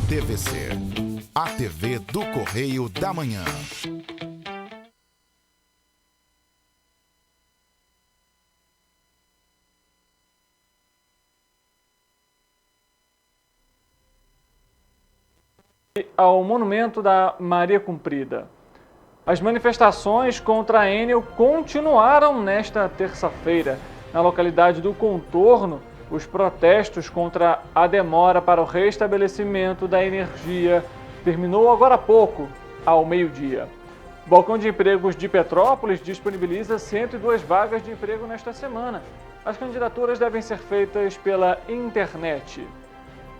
TVC, a TV do Correio da Manhã. Ao monumento da Maria Cumprida. As manifestações contra a Enel continuaram nesta terça-feira. Na localidade do Contorno, os protestos contra a demora para o restabelecimento da energia terminou agora há pouco, ao meio-dia. O Balcão de Empregos de Petrópolis disponibiliza 102 vagas de emprego nesta semana. As candidaturas devem ser feitas pela internet.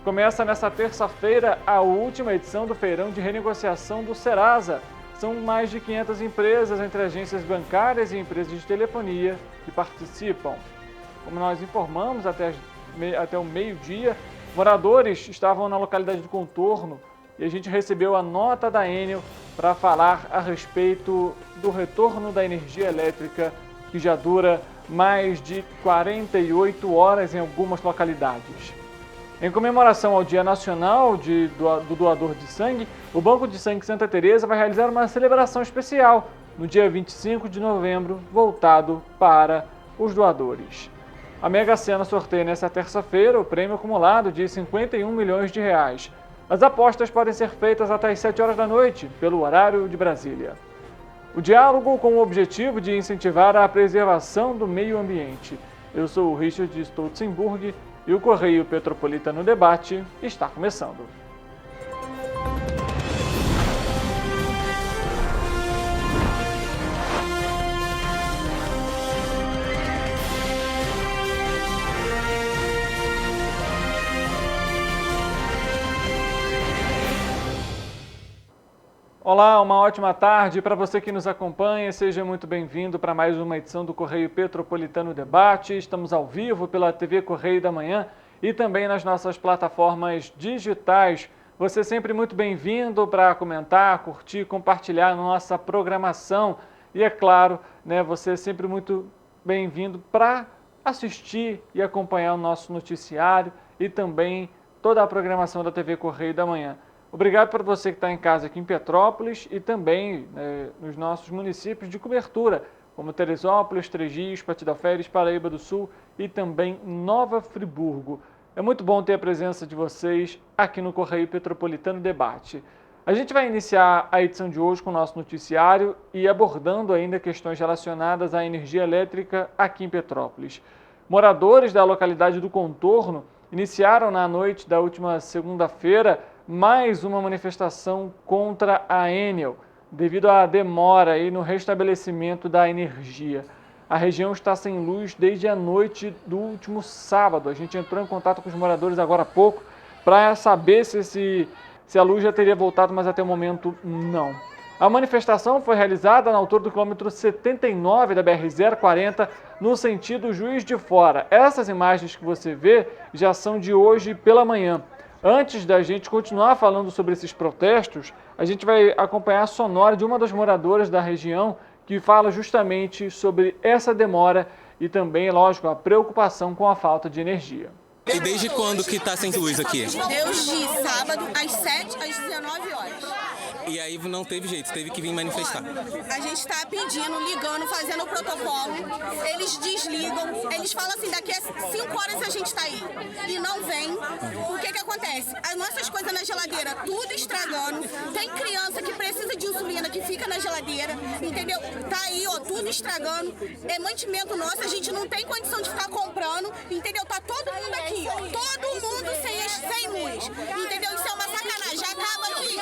Começa nesta terça-feira a última edição do Feirão de Renegociação do Serasa. São mais de 500 empresas, entre agências bancárias e empresas de telefonia, que participam. Como nós informamos, até o meio-dia, moradores estavam na localidade do Contorno e a gente recebeu a nota da Enel para falar a respeito do retorno da energia elétrica, que já dura mais de 48 horas em algumas localidades. Em comemoração ao Dia Nacional do Doador de Sangue, o Banco de Sangue Santa Teresa vai realizar uma celebração especial no dia 25 de novembro, voltado para os doadores. A Mega Sena sorteia nesta terça-feira o prêmio acumulado de 51 milhões de reais. As apostas podem ser feitas até às 7 horas da noite, pelo horário de Brasília. O diálogo com o objetivo de incentivar a preservação do meio ambiente. Eu sou o Richard Stolzenburg e o Correio Petropolitano Debate está começando. Olá, uma ótima tarde para você que nos acompanha. Seja muito bem-vindo para mais uma edição do Correio Petropolitano Debate. Estamos ao vivo pela TV Correio da Manhã e também nas nossas plataformas digitais. Você é sempre muito bem-vindo para comentar, curtir, compartilhar nossa programação. E é claro, você é sempre muito bem-vindo para assistir e acompanhar o nosso noticiário e também toda a programação da TV Correio da Manhã. Obrigado para você que está em casa aqui em Petrópolis e também nos nossos municípios de cobertura, como Teresópolis, Três Rios, Patidaféres, Paraíba do Sul e também Nova Friburgo. É muito bom ter a presença de vocês aqui no Correio Petropolitano Debate. A gente vai iniciar a edição de hoje com o nosso noticiário e abordando ainda questões relacionadas à energia elétrica aqui em Petrópolis. Moradores da localidade do Contorno iniciaram na noite da última segunda-feira mais uma manifestação contra a Enel, devido à demora aí no restabelecimento da energia. A região está sem luz desde a noite do último sábado. A gente entrou em contato com os moradores agora há pouco para saber se a luz já teria voltado, mas até o momento não. A manifestação foi realizada na altura do quilômetro 79 da BR-040, no sentido Juiz de Fora. Essas imagens que você vê já são de hoje pela manhã. Antes da gente continuar falando sobre esses protestos, a gente vai acompanhar a sonora de uma das moradoras da região que fala justamente sobre essa demora e também, lógico, a preocupação com a falta de energia. E desde quando que está sem luz aqui? Desde sábado, às 7 às 19 horas. E aí não teve jeito, teve que vir manifestar. A gente está pedindo, ligando, fazendo o protocolo. Eles desligam, eles falam assim, daqui a 5 horas a gente está aí. E não vem. O que acontece? As nossas coisas na geladeira, tudo estragando. Tem criança que precisa de insulina, que fica na geladeira, entendeu? Tá aí, ó, tudo estragando. É mantimento nosso, a gente não tem condição de ficar comprando, entendeu? Tá todo mundo aqui, ó. Todo mundo sem luz, entendeu? Isso é uma sacanagem. Já acaba aqui.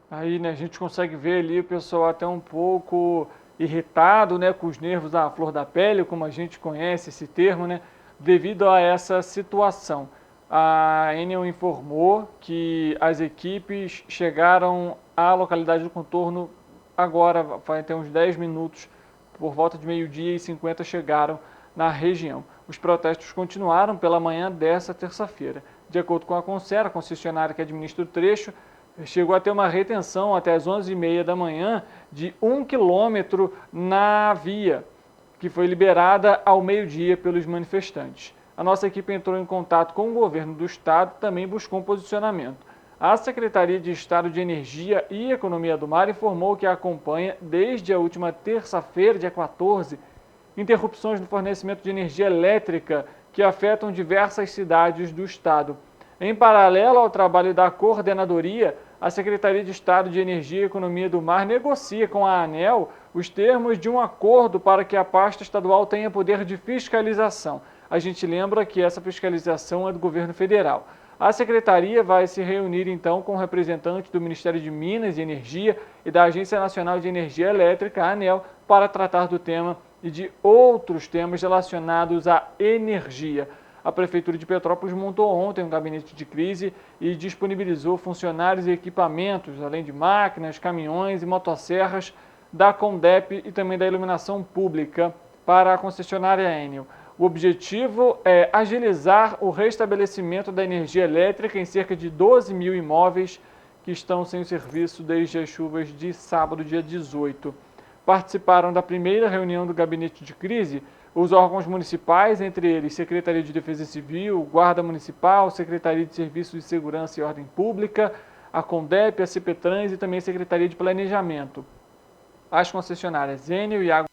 Aí, a gente consegue ver ali o pessoal até um pouco irritado, com os nervos à flor da pele, como a gente conhece esse termo, devido a essa situação. A Enel informou que as equipes chegaram à localidade do Contorno agora vai ter uns 10 minutos, por volta de 12h50, chegaram na região. Os protestos continuaram pela manhã dessa terça-feira. De acordo com a Concer, a concessionária que administra o trecho, chegou a ter uma retenção até as 11h30 da manhã de 1 quilômetro na via, que foi liberada ao meio-dia pelos manifestantes. A nossa equipe entrou em contato com o governo do estado e também buscou um posicionamento. A Secretaria de Estado de Energia e Economia do Mar informou que acompanha, desde a última terça-feira, dia 14, interrupções no fornecimento de energia elétrica que afetam diversas cidades do estado. Em paralelo ao trabalho da coordenadoria, a Secretaria de Estado de Energia e Economia do Mar negocia com a ANEEL os termos de um acordo para que a pasta estadual tenha poder de fiscalização. A gente lembra que essa fiscalização é do governo federal. A Secretaria vai se reunir, então, com representantes do Ministério de Minas e Energia e da Agência Nacional de Energia Elétrica, a ANEEL, para tratar do tema e de outros temas relacionados à energia. A Prefeitura de Petrópolis montou ontem um gabinete de crise e disponibilizou funcionários e equipamentos, além de máquinas, caminhões e motosserras da Condep e também da iluminação pública para a concessionária Enel. O objetivo é agilizar o restabelecimento da energia elétrica em cerca de 12 mil imóveis que estão sem serviço desde as chuvas de sábado, dia 18. Participaram da primeira reunião do gabinete de crise os órgãos municipais, entre eles Secretaria de Defesa Civil, Guarda Municipal, Secretaria de Serviços de Segurança e Ordem Pública, a Condep, a CPTrans e também a Secretaria de Planejamento. As concessionárias Enel e Água,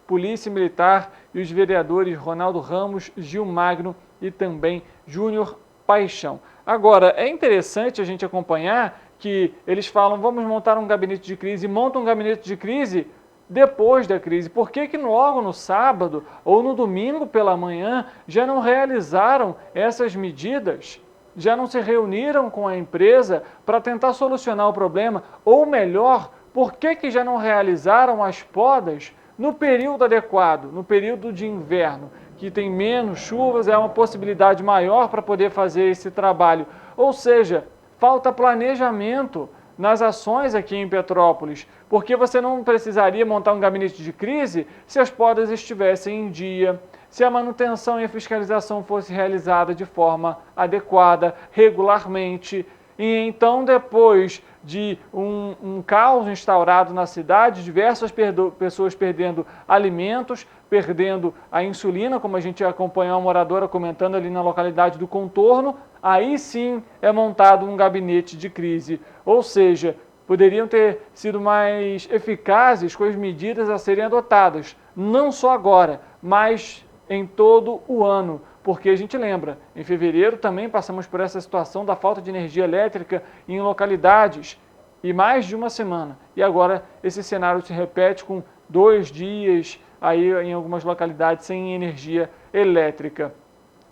Polícia Militar e os vereadores Ronaldo Ramos, Gil Magno e também Júnior Paixão. Agora, é interessante a gente acompanhar que eles falam, vamos montar um gabinete de crise, montam um gabinete de crise depois da crise. Por que logo no sábado ou no domingo pela manhã já não realizaram essas medidas? Já não se reuniram com a empresa para tentar solucionar o problema? Ou melhor, por que já não realizaram as podas no período adequado, no período de inverno, que tem menos chuvas, é uma possibilidade maior para poder fazer esse trabalho? Ou seja, falta planejamento nas ações aqui em Petrópolis, porque você não precisaria montar um gabinete de crise se as podas estivessem em dia, se a manutenção e a fiscalização fosse realizada de forma adequada, regularmente. E então, depois de um caos instaurado na cidade, diversas pessoas perdendo alimentos, perdendo a insulina, como a gente acompanhou a moradora comentando ali na localidade do Contorno, aí sim é montado um gabinete de crise. Ou seja, poderiam ter sido mais eficazes com as medidas a serem adotadas, não só agora, mas em todo o ano. Porque a gente lembra, em fevereiro também passamos por essa situação da falta de energia elétrica em localidades e mais de uma semana. E agora esse cenário se repete com 2 dias aí em algumas localidades sem energia elétrica.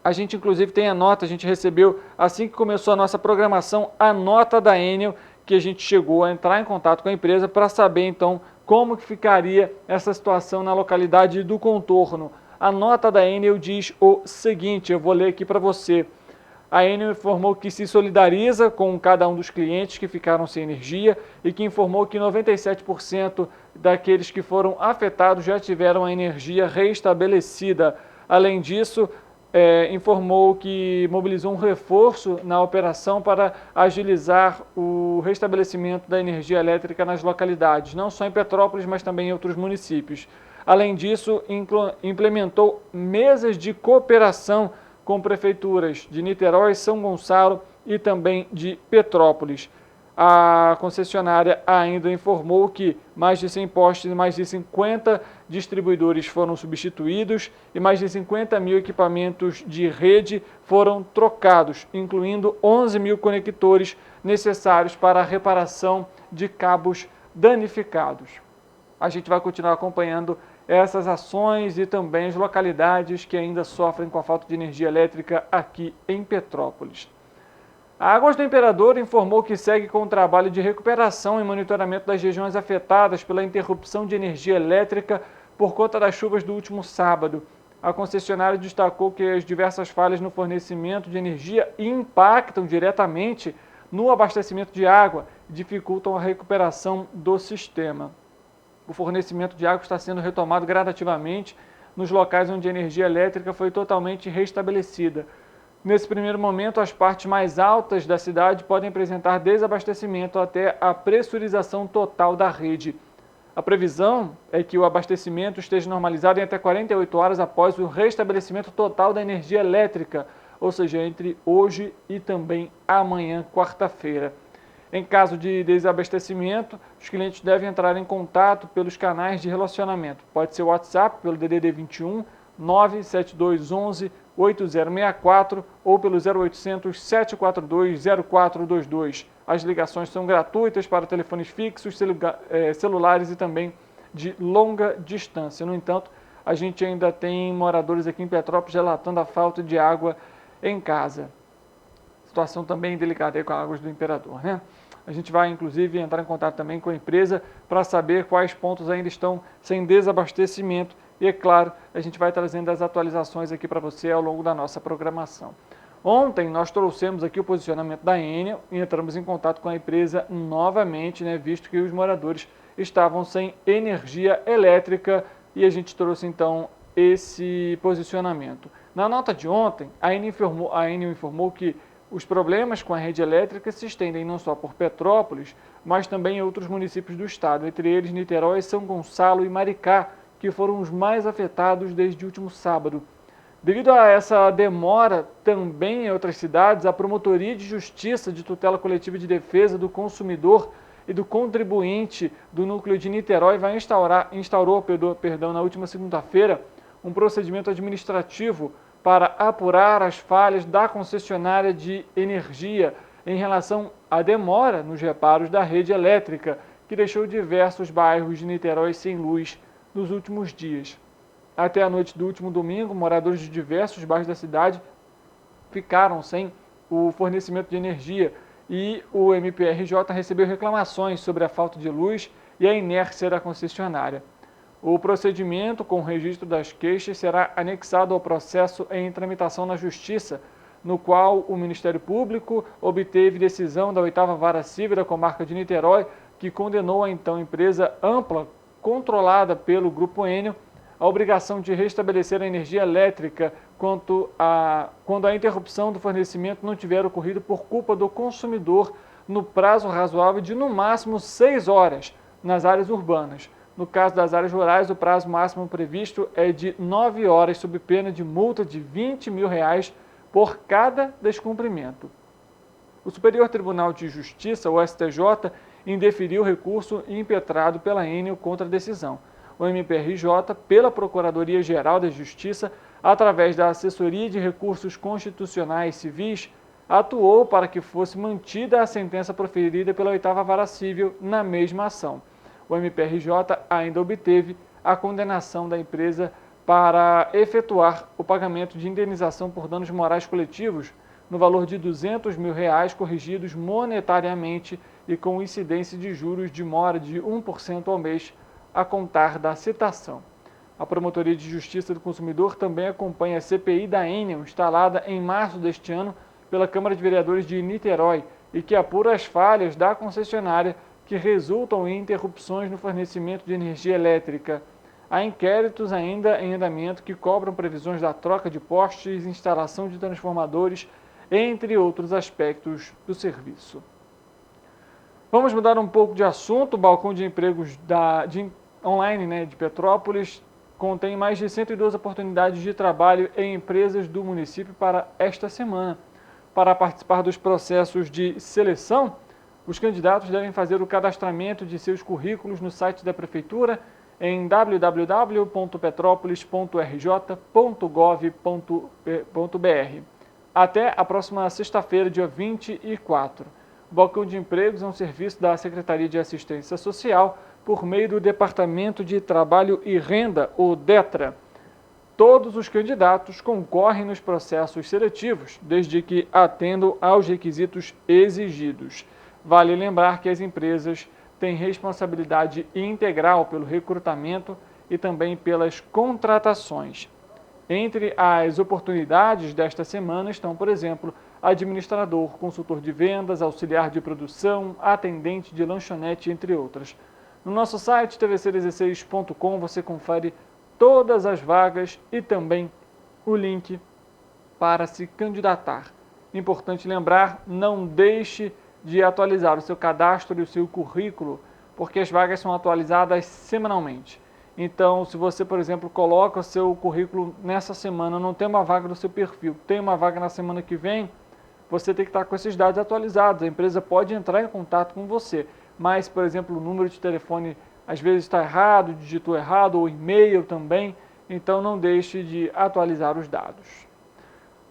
A gente inclusive tem a nota, a gente recebeu assim que começou a nossa programação, a nota da Enel, que a gente chegou a entrar em contato com a empresa para saber então como que ficaria essa situação na localidade do Contorno. A nota da Enel diz o seguinte, eu vou ler aqui para você. A Enel informou que se solidariza com cada um dos clientes que ficaram sem energia e que informou que 97% daqueles que foram afetados já tiveram a energia restabelecida. Além disso, informou que mobilizou um reforço na operação para agilizar o restabelecimento da energia elétrica nas localidades, não só em Petrópolis, mas também em outros municípios. Além disso, implementou mesas de cooperação com prefeituras de Niterói, São Gonçalo e também de Petrópolis. A concessionária ainda informou que mais de 100 postes e mais de 50 distribuidores foram substituídos e mais de 50 mil equipamentos de rede foram trocados, incluindo 11 mil conectores necessários para a reparação de cabos danificados. A gente vai continuar acompanhando essas ações e também as localidades que ainda sofrem com a falta de energia elétrica aqui em Petrópolis. A Águas do Imperador informou que segue com o trabalho de recuperação e monitoramento das regiões afetadas pela interrupção de energia elétrica por conta das chuvas do último sábado. A concessionária destacou que as diversas falhas no fornecimento de energia impactam diretamente no abastecimento de água dificultam a recuperação do sistema. O fornecimento de água está sendo retomado gradativamente nos locais onde a energia elétrica foi totalmente restabelecida. Nesse primeiro momento, as partes mais altas da cidade podem apresentar desabastecimento até a pressurização total da rede. A previsão é que o abastecimento esteja normalizado em até 48 horas após o restabelecimento total da energia elétrica, ou seja, entre hoje e também amanhã, quarta-feira. Em caso de desabastecimento, os clientes devem entrar em contato pelos canais de relacionamento. Pode ser o WhatsApp pelo DDD 21 97211 8064 ou pelo 0800 742 0422. As ligações são gratuitas para telefones fixos, celulares e também de longa distância. No entanto, a gente ainda tem moradores aqui em Petrópolis relatando a falta de água em casa. Situação também delicada aí com as águas do Imperador, né? A gente vai, inclusive, entrar em contato também com a empresa para saber quais pontos ainda estão sem desabastecimento. E, é claro, a gente vai trazendo as atualizações aqui para você ao longo da nossa programação. Ontem, nós trouxemos aqui o posicionamento da Enel e entramos em contato com a empresa novamente, né, visto que os moradores estavam sem energia elétrica e a gente trouxe, então, esse posicionamento. Na nota de ontem, a Enel informou que os problemas com a rede elétrica se estendem não só por Petrópolis, mas também em outros municípios do estado, entre eles Niterói, São Gonçalo e Maricá, que foram os mais afetados desde o último sábado. Devido a essa demora também em outras cidades, a Promotoria de Justiça de Tutela Coletiva de Defesa do Consumidor e do Contribuinte do Núcleo de Niterói instaurou na última segunda-feira um procedimento administrativo para apurar as falhas da concessionária de energia em relação à demora nos reparos da rede elétrica, que deixou diversos bairros de Niterói sem luz nos últimos dias. Até a noite do último domingo, moradores de diversos bairros da cidade ficaram sem o fornecimento de energia e o MPRJ recebeu reclamações sobre a falta de luz e a inércia da concessionária. O procedimento com o registro das queixas será anexado ao processo em tramitação na Justiça, no qual o Ministério Público obteve decisão da 8ª Vara Civil da Comarca de Niterói, que condenou a então empresa Ampla, controlada pelo Grupo Enel, a obrigação de restabelecer a energia elétrica quando a interrupção do fornecimento não tiver ocorrido por culpa do consumidor no prazo razoável de no máximo 6 horas nas áreas urbanas. No caso das áreas rurais, o prazo máximo previsto é de 9 horas, sob pena de multa de R$20 mil por cada descumprimento. O Superior Tribunal de Justiça, o STJ, indeferiu o recurso impetrado pela Enel contra a decisão. O MPRJ, pela Procuradoria-Geral da Justiça, através da Assessoria de Recursos Constitucionais Civis, atuou para que fosse mantida a sentença proferida pela 8ª Vara Civil na mesma ação. O MPRJ ainda obteve a condenação da empresa para efetuar o pagamento de indenização por danos morais coletivos no valor de R$200 mil, corrigidos monetariamente e com incidência de juros de mora de 1% ao mês a contar da citação. A Promotoria de Justiça do Consumidor também acompanha a CPI da Enel, instalada em março deste ano pela Câmara de Vereadores de Niterói e que apura as falhas da concessionária que resultam em interrupções no fornecimento de energia elétrica. Há inquéritos ainda em andamento que cobram previsões da troca de postes, instalação de transformadores, entre outros aspectos do serviço. Vamos mudar um pouco de assunto. O balcão de empregos online de Petrópolis contém mais de 112 oportunidades de trabalho em empresas do município para esta semana. Para participar dos processos de seleção, os candidatos devem fazer o cadastramento de seus currículos no site da Prefeitura em www.petropolis.rj.gov.br até a próxima sexta-feira, dia 24. O Balcão de Empregos é um serviço da Secretaria de Assistência Social por meio do Departamento de Trabalho e Renda, o DETRA. Todos os candidatos concorrem nos processos seletivos, desde que atendam aos requisitos exigidos. Vale lembrar que as empresas têm responsabilidade integral pelo recrutamento e também pelas contratações. Entre as oportunidades desta semana estão, por exemplo, administrador, consultor de vendas, auxiliar de produção, atendente de lanchonete, entre outras. No nosso site tvc16.com você confere todas as vagas e também o link para se candidatar. Importante lembrar, não deixe de atualizar o seu cadastro e o seu currículo, porque as vagas são atualizadas semanalmente. Então, se você, por exemplo, coloca o seu currículo nessa semana, não tem uma vaga no seu perfil, tem uma vaga na semana que vem, você tem que estar com esses dados atualizados. A empresa pode entrar em contato com você, mas, por exemplo, o número de telefone às vezes está errado, digitou errado, ou e-mail também, então não deixe de atualizar os dados.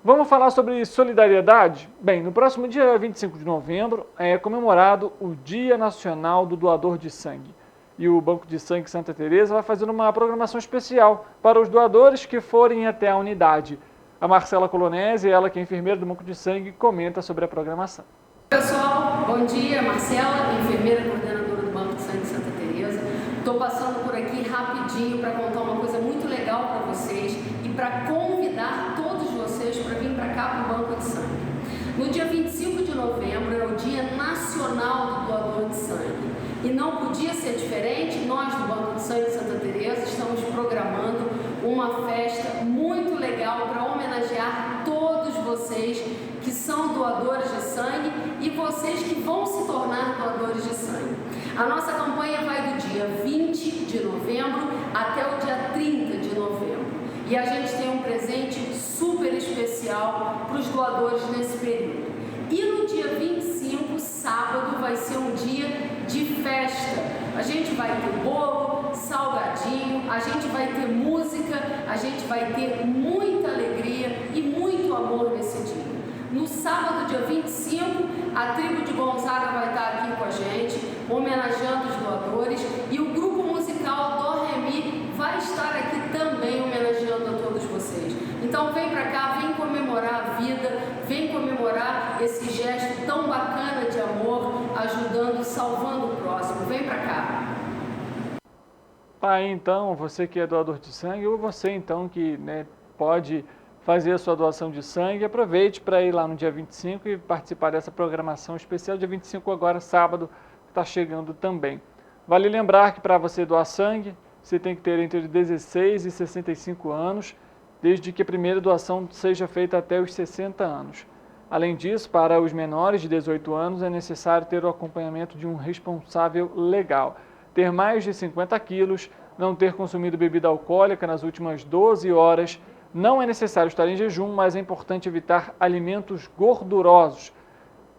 Vamos falar sobre solidariedade? Bem, no próximo dia 25 de novembro é comemorado o Dia Nacional do Doador de Sangue. E o Banco de Sangue Santa Teresa vai fazer uma programação especial para os doadores que forem até a unidade. A Marcela Colonese, ela que é enfermeira do Banco de Sangue, comenta sobre a programação. Pessoal, bom dia. Marcela, enfermeira coordenadora do Banco de Sangue Santa Teresa. Estou passando por aqui rapidinho para contar uma coisa muito legal para vocês e para convidar todos vocês para vir para cá para o Banco de Sangue. No dia 25 de novembro é o Dia Nacional do Doador de Sangue. E não podia ser diferente, nós do Banco de Sangue Santa Teresa estamos programando uma festa muito legal para homenagear todos vocês que são doadores de sangue e vocês que vão se tornar doadores de sangue. A nossa campanha vai do dia 20 de novembro até o dia 30 de novembro. E a gente tem um presente super especial para os doadores nesse período. E no dia 25, sábado, vai ser um dia de festa. A gente vai ter bolo, salgadinho, a gente vai ter música, a gente vai ter muita alegria e muito amor nesse dia. No sábado, dia 25, a tribo de Gonzaga vai estar aqui com a gente, homenageando os doadores, e o grupo musical Dó Ré Mi vai estar aqui também homenageando a todos vocês. Então vem pra cá, vem comemorar a vida, vem comemorar esse gesto tão bacana de amor, ajudando, salvando o próximo. Vem pra cá. Tá aí então, você que é doador de sangue, ou você então que pode fazer a sua doação de sangue, aproveite para ir lá no dia 25 e participar dessa programação especial. Dia 25 agora, sábado, está chegando também. Vale lembrar que para você doar sangue, você tem que ter entre 16 e 65 anos, desde que a primeira doação seja feita até os 60 anos. Além disso, para os menores de 18 anos, é necessário ter o acompanhamento de um responsável legal, ter mais de 50 quilos, não ter consumido bebida alcoólica nas últimas 12 horas, não é necessário estar em jejum, mas é importante evitar alimentos gordurosos.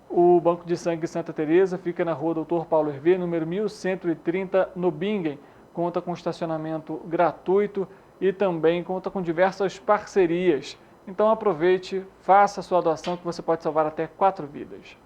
O Banco de Sangue Santa Teresa fica na rua Dr. Paulo Hervé, número 1130, no Bingen. Conta com estacionamento gratuito e também conta com diversas parcerias. Então aproveite, faça a sua doação que você pode salvar até 4 vidas.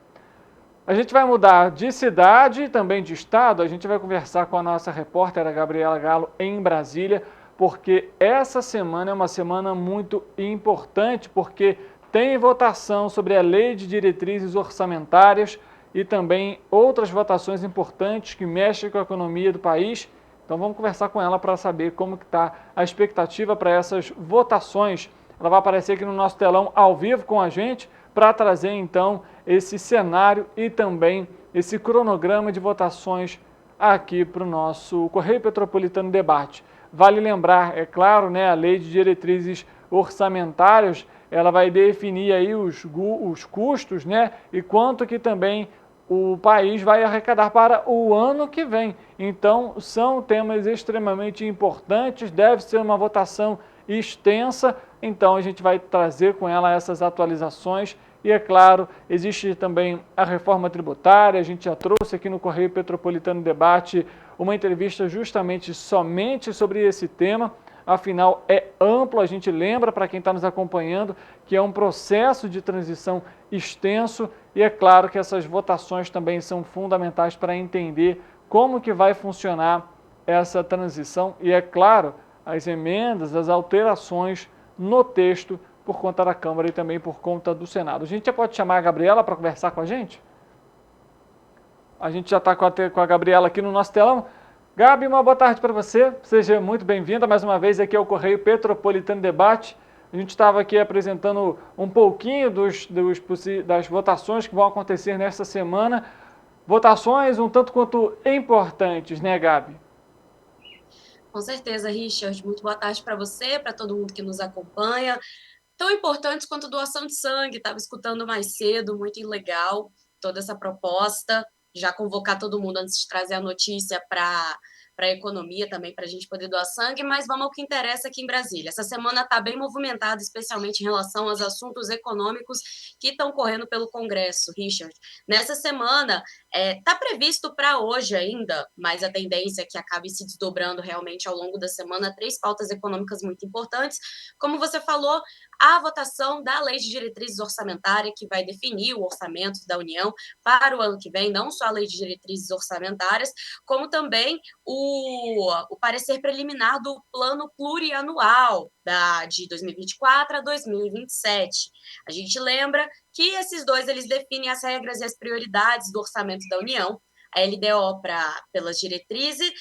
A gente vai mudar de cidade e também de estado. A gente vai conversar com a nossa repórter, a Gabriela Galo, em Brasília, porque essa semana é uma semana muito importante, porque tem votação sobre a Lei de Diretrizes Orçamentárias e também outras votações importantes que mexem com a economia do país. Então vamos conversar com ela para saber como que está a expectativa para essas votações. Ela vai aparecer aqui no nosso telão ao vivo com a gente para trazer então esse cenário e também esse cronograma de votações aqui para o nosso Correio Petropolitano Debate. Vale lembrar, é claro, a Lei de Diretrizes Orçamentárias, ela vai definir aí os custos, e quanto que também o país vai arrecadar para o ano que vem. Então, são temas extremamente importantes, deve ser uma votação extensa, então a gente vai trazer com ela essas atualizações. E, é claro, existe também a reforma tributária, a gente já trouxe aqui no Correio Petropolitano Debate uma entrevista justamente somente sobre esse tema, afinal é amplo, a gente lembra para quem está nos acompanhando que é um processo de transição extenso e é claro que essas votações também são fundamentais para entender como que vai funcionar essa transição e, é claro, as emendas, as alterações no texto por conta da Câmara e também por conta do Senado. A gente já pode chamar a Gabriela para conversar com a gente? A gente já está com a Gabriela aqui no nosso telão. Gabi, uma boa tarde para você. Seja muito bem-vinda mais uma vez aqui ao Correio Petropolitano Debate. A gente estava aqui apresentando um pouquinho das votações que vão acontecer nesta semana. Votações um tanto quanto importantes, né, Gabi? Com certeza, Richard. Muito boa tarde para você, para todo mundo que nos acompanha. Tão importantes quanto doação de sangue. Estava escutando mais cedo, muito legal toda essa proposta. Já convocar todo mundo antes de trazer a notícia para a economia também, para a gente poder doar sangue, mas vamos ao que interessa aqui em Brasília. Essa semana está bem movimentada, especialmente em relação aos assuntos econômicos que estão correndo pelo Congresso, Richard. Nessa semana, está previsto para hoje ainda, mas a tendência é que acabe se desdobrando realmente ao longo da semana, 3 pautas econômicas muito importantes. Como você falou, a votação da Lei de Diretrizes Orçamentárias, que vai definir o orçamento da União para o ano que vem, não só a Lei de Diretrizes Orçamentárias, como também o parecer preliminar do plano plurianual de 2024 a 2027. A gente lembra que esses dois eles definem as regras e as prioridades do orçamento da União. A LDO pelas diretrizes,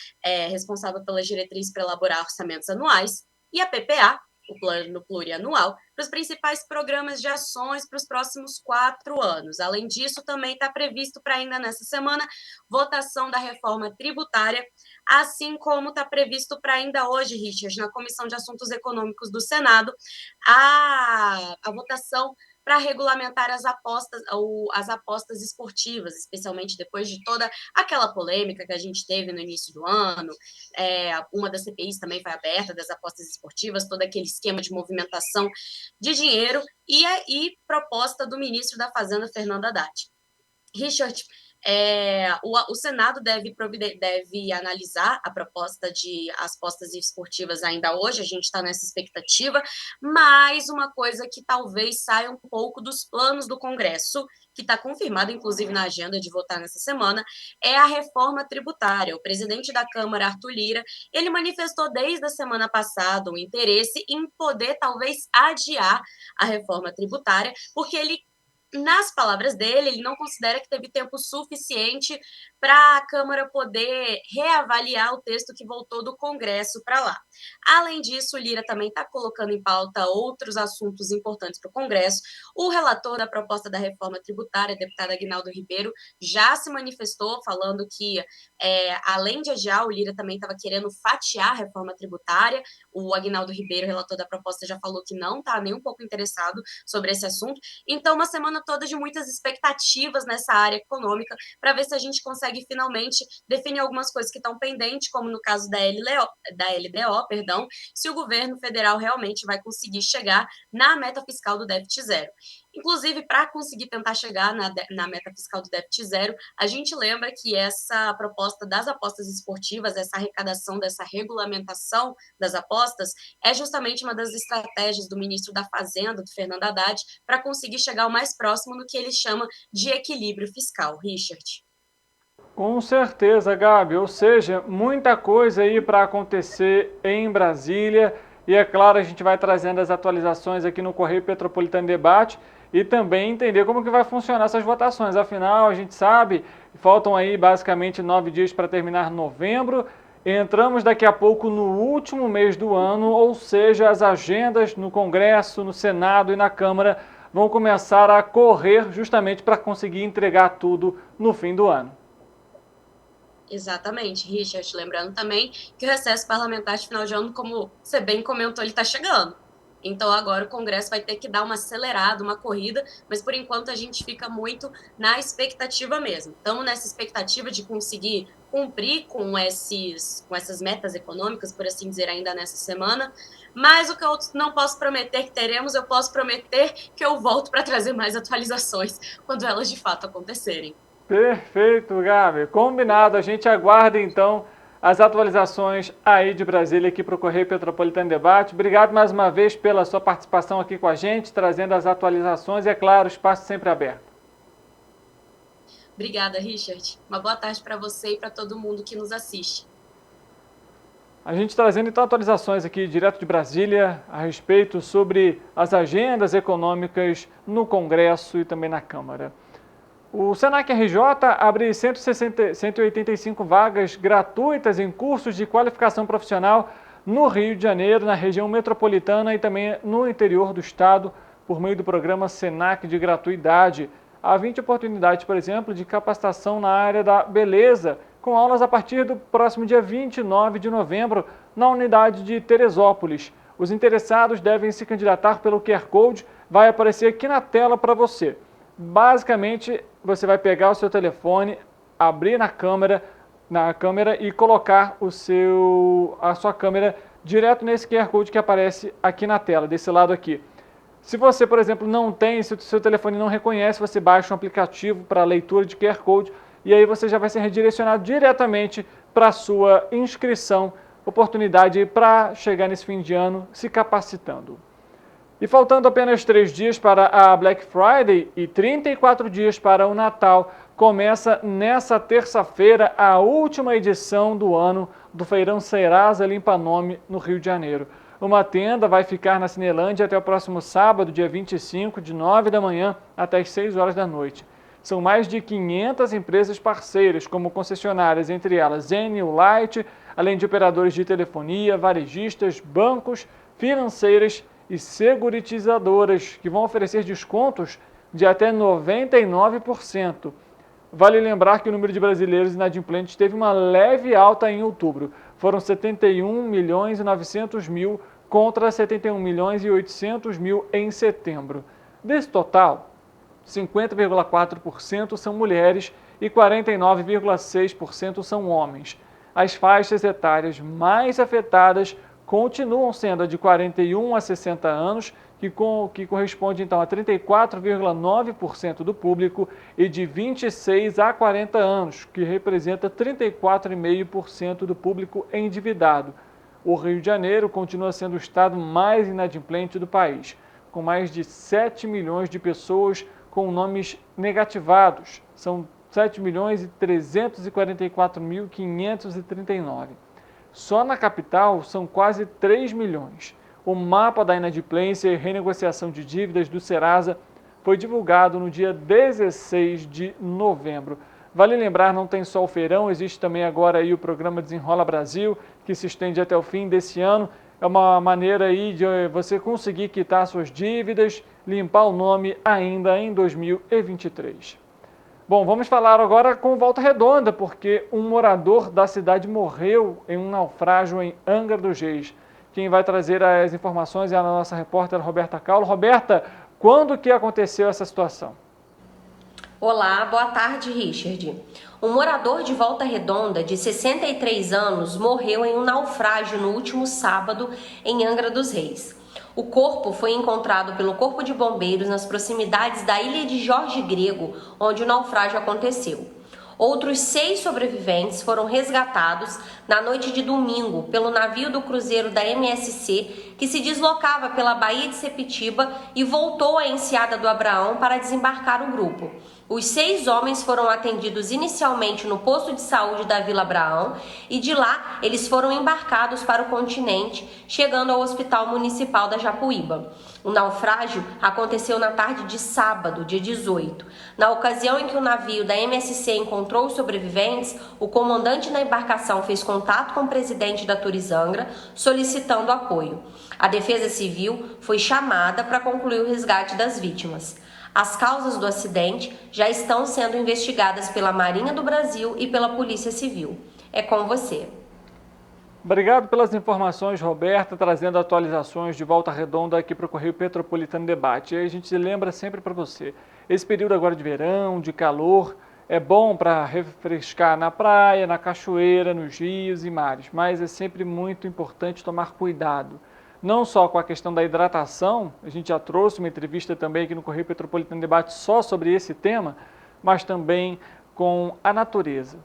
responsável pelas diretrizes para elaborar orçamentos anuais, e a PPA, o plano plurianual, para os principais programas de ações para os próximos 4 anos. Além disso, também está previsto para ainda nessa semana votação da reforma tributária, assim como está previsto para ainda hoje, Richard, na Comissão de Assuntos Econômicos do Senado, a votação para regulamentar as apostas esportivas, especialmente depois de toda aquela polêmica que a gente teve no início do ano. Uma das CPIs também foi aberta, das apostas esportivas, todo aquele esquema de movimentação de dinheiro, e proposta do ministro da Fazenda, Fernando Haddad. Richard, o Senado deve analisar a proposta de as apostas esportivas ainda hoje, a gente está nessa expectativa, mas uma coisa que talvez saia um pouco dos planos do Congresso, que está confirmada, inclusive, na agenda de votar nessa semana, é a reforma tributária. O presidente da Câmara, Arthur Lira, ele manifestou desde a semana passada o interesse em poder, talvez, adiar a reforma tributária, porque ele, nas palavras dele, ele não considera que teve tempo suficiente para a Câmara poder reavaliar o texto que voltou do Congresso para lá. Além disso, o Lira também está colocando em pauta outros assuntos importantes para o Congresso. O relator da proposta da reforma tributária, deputado Aguinaldo Ribeiro, já se manifestou falando que, além de adiar, o Lira também estava querendo fatiar a reforma tributária. O Aguinaldo Ribeiro, relator da proposta, já falou que não está nem um pouco interessado sobre esse assunto. Então, uma semana toda de muitas expectativas nessa área econômica para ver se a gente consegue finalmente definir algumas coisas que estão pendentes, como no caso da LDO, se o governo federal realmente vai conseguir chegar na meta fiscal do déficit zero. Inclusive, para conseguir tentar chegar na meta fiscal do déficit zero, a gente lembra que essa proposta das apostas esportivas, essa arrecadação dessa regulamentação das apostas, é justamente uma das estratégias do ministro da Fazenda, do Fernando Haddad, para conseguir chegar o mais próximo no que ele chama de equilíbrio fiscal. Richard. Com certeza, Gabi, ou seja, muita coisa aí para acontecer em Brasília, e é claro, a gente vai trazendo as atualizações aqui no Correio Petropolitano Debate e também entender como que vai funcionar essas votações. Afinal, a gente sabe, faltam aí basicamente 9 dias para terminar novembro, entramos daqui a pouco no último mês do ano, ou seja, as agendas no Congresso, no Senado e na Câmara vão começar a correr justamente para conseguir entregar tudo no fim do ano. Exatamente, Richard. Lembrando também que o recesso parlamentar de final de ano, como você bem comentou, ele está chegando. Então agora o Congresso vai ter que dar uma acelerada, uma corrida, mas por enquanto a gente fica muito na expectativa mesmo. Estamos nessa expectativa de conseguir cumprir com essas metas econômicas, por assim dizer, ainda nessa semana. Mas o que eu não posso prometer que teremos, eu posso prometer que eu volto para trazer mais atualizações quando elas de fato acontecerem. Perfeito, Gabi. Combinado. A gente aguarda, então, as atualizações aí de Brasília aqui para o Correio Petropolitano Debate. Obrigado mais uma vez pela sua participação aqui com a gente, trazendo as atualizações e, é claro, o espaço sempre aberto. Obrigada, Richard. Uma boa tarde para você e para todo mundo que nos assiste. A gente trazendo, então, atualizações aqui direto de Brasília a respeito sobre as agendas econômicas no Congresso e também na Câmara. O Senac RJ abre 185 vagas gratuitas em cursos de qualificação profissional no Rio de Janeiro, na região metropolitana e também no interior do estado, por meio do programa SENAC de gratuidade. Há 20 oportunidades, por exemplo, de capacitação na área da beleza, com aulas a partir do próximo dia 29 de novembro, na unidade de Teresópolis. Os interessados devem se candidatar pelo QR Code, vai aparecer aqui na tela para você. Basicamente, você vai pegar o seu telefone, abrir na câmera e colocar a sua câmera direto nesse QR Code que aparece aqui na tela, desse lado aqui. Se você, por exemplo, não tem, se o seu telefone não reconhece, você baixa um aplicativo para leitura de QR Code e aí você já vai ser redirecionado diretamente para a sua inscrição, oportunidade para chegar nesse fim de ano se capacitando. E faltando apenas 3 dias para a Black Friday e 34 dias para o Natal, começa nessa terça-feira a última edição do ano do Feirão Serasa Limpa Nome no Rio de Janeiro. Uma tenda vai ficar na Cinelândia até o próximo sábado, dia 25, de 9 da manhã até as 6 horas da noite. São mais de 500 empresas parceiras, como concessionárias, entre elas Enel, Light, além de operadores de telefonia, varejistas, bancos, financeiras e seguritizadoras, que vão oferecer descontos de até 99%. Vale lembrar que o número de brasileiros inadimplentes teve uma leve alta em outubro. Foram 71.900.000 contra 71.800.000 em setembro. Desse total, 50,4% são mulheres e 49,6% são homens. As faixas etárias mais afetadas continuam sendo a de 41 a 60 anos, que corresponde então a 34,9% do público, e de 26 a 40 anos, que representa 34,5% do público endividado. O Rio de Janeiro continua sendo o estado mais inadimplente do país, com mais de 7 milhões de pessoas com nomes negativados. São 7.344.539. Só na capital são quase 3 milhões. O mapa da inadimplência e renegociação de dívidas do Serasa foi divulgado no dia 16 de novembro. Vale lembrar, não tem só o feirão, existe também agora aí o programa Desenrola Brasil, que se estende até o fim desse ano. É uma maneira aí de você conseguir quitar suas dívidas, limpar o nome ainda em 2023. Bom, vamos falar agora com Volta Redonda, porque um morador da cidade morreu em um naufrágio em Angra dos Reis. Quem vai trazer as informações é a nossa repórter Roberta Caulo. Roberta, quando que aconteceu essa situação? Olá, boa tarde, Richard. Um morador de Volta Redonda, de 63 anos, morreu em um naufrágio no último sábado em Angra dos Reis. O corpo foi encontrado pelo Corpo de Bombeiros nas proximidades da ilha de Jorge Grego, onde o naufrágio aconteceu. Outros 6 sobreviventes foram resgatados na noite de domingo pelo navio do cruzeiro da MSC, que se deslocava pela Baía de Sepitiba e voltou à Enseada do Abraão para desembarcar o grupo. Os 6 homens foram atendidos inicialmente no posto de saúde da Vila Abraão e de lá eles foram embarcados para o continente, chegando ao Hospital Municipal da Japuíba. O naufrágio aconteceu na tarde de sábado, dia 18. Na ocasião em que o navio da MSC encontrou os sobreviventes, o comandante da embarcação fez contato com o presidente da Turizangra, solicitando apoio. A Defesa Civil foi chamada para concluir o resgate das vítimas. As causas do acidente já estão sendo investigadas pela Marinha do Brasil e pela Polícia Civil. É com você. Obrigado pelas informações, Roberta, trazendo atualizações de Volta Redonda aqui para o Correio Petropolitano Debate. E aí a gente lembra sempre para você, esse período agora de verão, de calor, é bom para refrescar na praia, na cachoeira, nos rios e mares, mas é sempre muito importante tomar cuidado. Não só com a questão da hidratação, a gente já trouxe uma entrevista também aqui no Correio Petropolitano Debate só sobre esse tema, mas também com a natureza,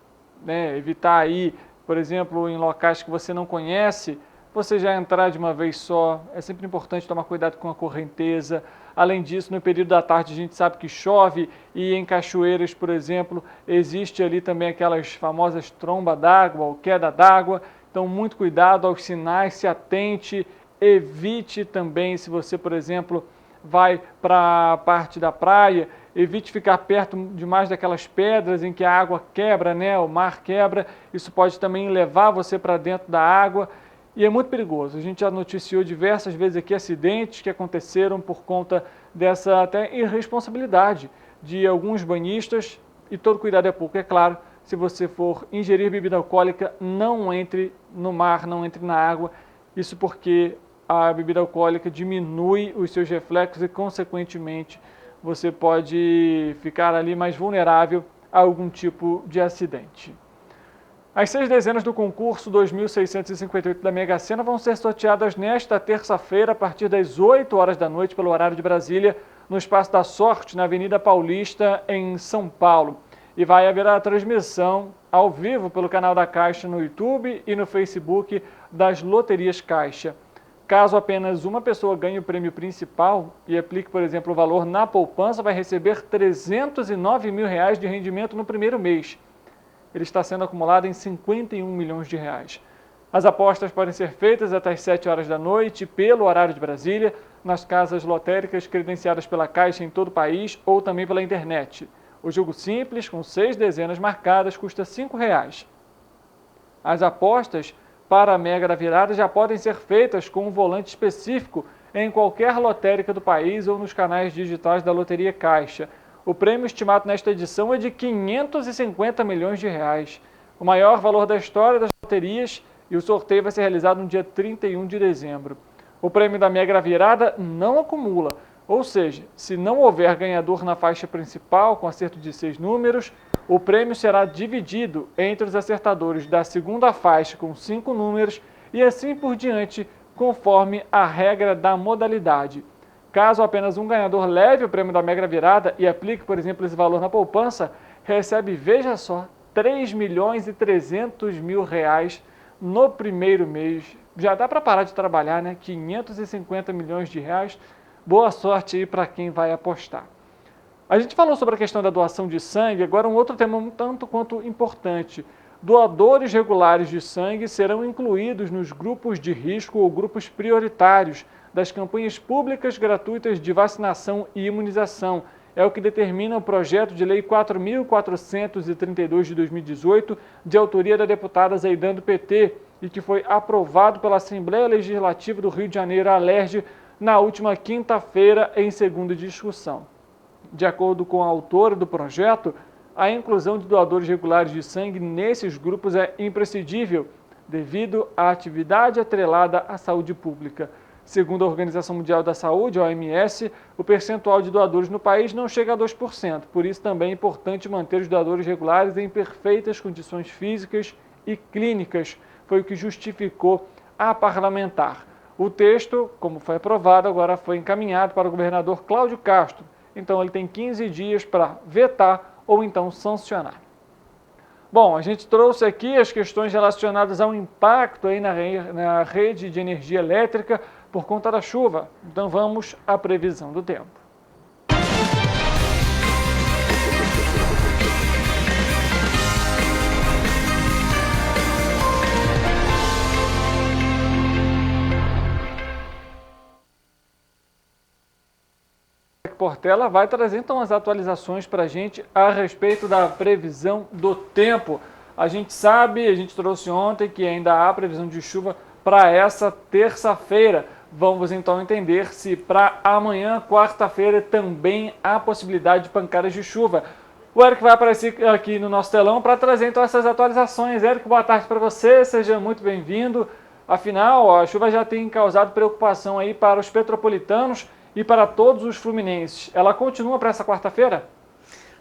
né? Evitar aí, por exemplo, em locais que você não conhece, você já entrar de uma vez só. É sempre importante tomar cuidado com a correnteza. Além disso, no período da tarde a gente sabe que chove e em cachoeiras, por exemplo, existe ali também aquelas famosas trombas d'água ou queda d'água. Então, muito cuidado aos sinais, se atente. Evite também, se você, por exemplo, vai para a parte da praia, evite ficar perto demais daquelas pedras em que a água quebra, né? O mar quebra. Isso pode também levar você para dentro da água. e é muito perigoso. A gente já noticiou diversas vezes aqui acidentes que aconteceram por conta dessa até irresponsabilidade de alguns banhistas, e todo cuidado é pouco, é claro. Se você for ingerir bebida alcoólica, não entre no mar, não entre na água, isso porque a bebida alcoólica diminui os seus reflexos e, consequentemente, você pode ficar ali mais vulnerável a algum tipo de acidente. As 6 dezenas do concurso 2.658 da Mega Sena vão ser sorteadas nesta terça-feira, a partir das 8 horas da noite, pelo horário de Brasília, no Espaço da Sorte, na Avenida Paulista, em São Paulo. E vai haver a transmissão ao vivo pelo canal da Caixa no YouTube e no Facebook das Loterias Caixa. Caso apenas uma pessoa ganhe o prêmio principal e aplique, por exemplo, o valor na poupança, vai receber R$ 309 mil de rendimento no primeiro mês. Ele está sendo acumulado em R$ 51 milhões. As apostas podem ser feitas até às 7 horas da noite, pelo horário de Brasília, nas casas lotéricas credenciadas pela Caixa em todo o país ou também pela internet. O jogo simples, com 6 dezenas marcadas, custa R$ 5,00. As apostas para a Mega da Virada já podem ser feitas com um volante específico em qualquer lotérica do país ou nos canais digitais da Loteria Caixa. O prêmio estimado nesta edição é de R$ 550 milhões. O maior valor da história das loterias, e o sorteio vai ser realizado no dia 31 de dezembro. O prêmio da Mega da Virada não acumula, ou seja, se não houver ganhador na faixa principal com acerto de 6 números, o prêmio será dividido entre os acertadores da segunda faixa com 5 números e assim por diante, conforme a regra da modalidade. Caso apenas um ganhador leve o prêmio da Mega Virada e aplique, por exemplo, esse valor na poupança, recebe, veja só, R$ 3.300.000 no primeiro mês. Já dá para parar de trabalhar, né? R$ 550 milhões. Boa sorte aí para quem vai apostar. A gente falou sobre a questão da doação de sangue, agora um outro tema um tanto quanto importante. Doadores regulares de sangue serão incluídos nos grupos de risco ou grupos prioritários das campanhas públicas gratuitas de vacinação e imunização. É o que determina o projeto de lei 4.432 de 2018, de autoria da deputada Zaidan do PT, e que foi aprovado pela Assembleia Legislativa do Rio de Janeiro, a ALERJ, na última quinta-feira, em segunda discussão. De acordo com a autora do projeto, a inclusão de doadores regulares de sangue nesses grupos é imprescindível, devido à atividade atrelada à saúde pública. Segundo a Organização Mundial da Saúde, a OMS, o percentual de doadores no país não chega a 2%, por isso também é importante manter os doadores regulares em perfeitas condições físicas e clínicas, foi o que justificou a parlamentar. O texto, como foi aprovado, agora foi encaminhado para o governador Cláudio Castro. Então ele tem 15 dias para vetar ou então sancionar. Bom, a gente trouxe aqui as questões relacionadas ao impacto aí na rede de energia elétrica por conta da chuva. Então vamos à previsão do tempo. Portela vai trazer então as atualizações para a gente a respeito da previsão do tempo. A gente sabe, a gente trouxe ontem que ainda há previsão de chuva para essa terça-feira. Vamos então entender se para amanhã, quarta-feira, também há possibilidade de pancadas de chuva. O Eric vai aparecer aqui no nosso telão para trazer então essas atualizações. Eric, boa tarde para você, seja muito bem-vindo. Afinal, a chuva já tem causado preocupação aí para os petropolitanos e para todos os fluminenses. Ela continua para essa quarta-feira?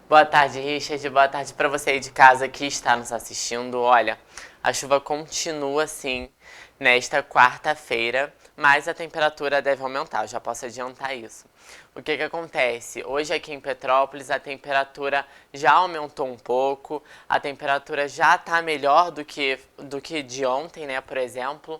Boa tarde, Richard. Boa tarde para você aí de casa que está nos assistindo. Olha, a chuva continua sim nesta quarta-feira, mas a temperatura deve aumentar, eu já posso adiantar isso. O que acontece? Hoje aqui em Petrópolis a temperatura já aumentou um pouco, a temperatura já está melhor do que de ontem, né, por exemplo.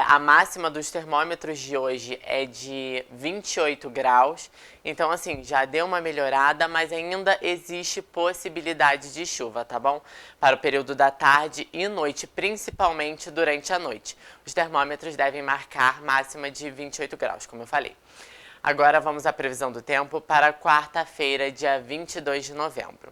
A máxima dos termômetros de hoje é de 28 graus, então assim, já deu uma melhorada, mas ainda existe possibilidade de chuva, tá bom? Para o período da tarde e noite, principalmente durante a noite. Os termômetros devem marcar máxima de 28 graus, como eu falei. Agora vamos à previsão do tempo para quarta-feira, dia 22 de novembro.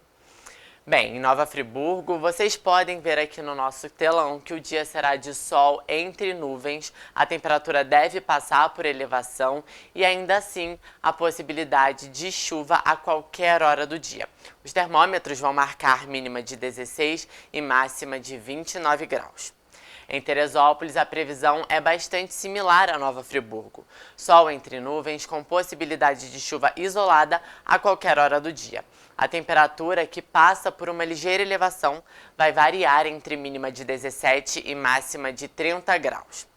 Bem, em Nova Friburgo, vocês podem ver aqui no nosso telão que o dia será de sol entre nuvens, a temperatura deve passar por elevação e ainda assim a possibilidade de chuva a qualquer hora do dia. Os termômetros vão marcar mínima de 16 e máxima de 29 graus. Em Teresópolis, a previsão é bastante similar a Nova Friburgo. Sol entre nuvens com possibilidade de chuva isolada a qualquer hora do dia. A temperatura, que passa por uma ligeira elevação, vai variar entre mínima de 17 e máxima de 30 graus.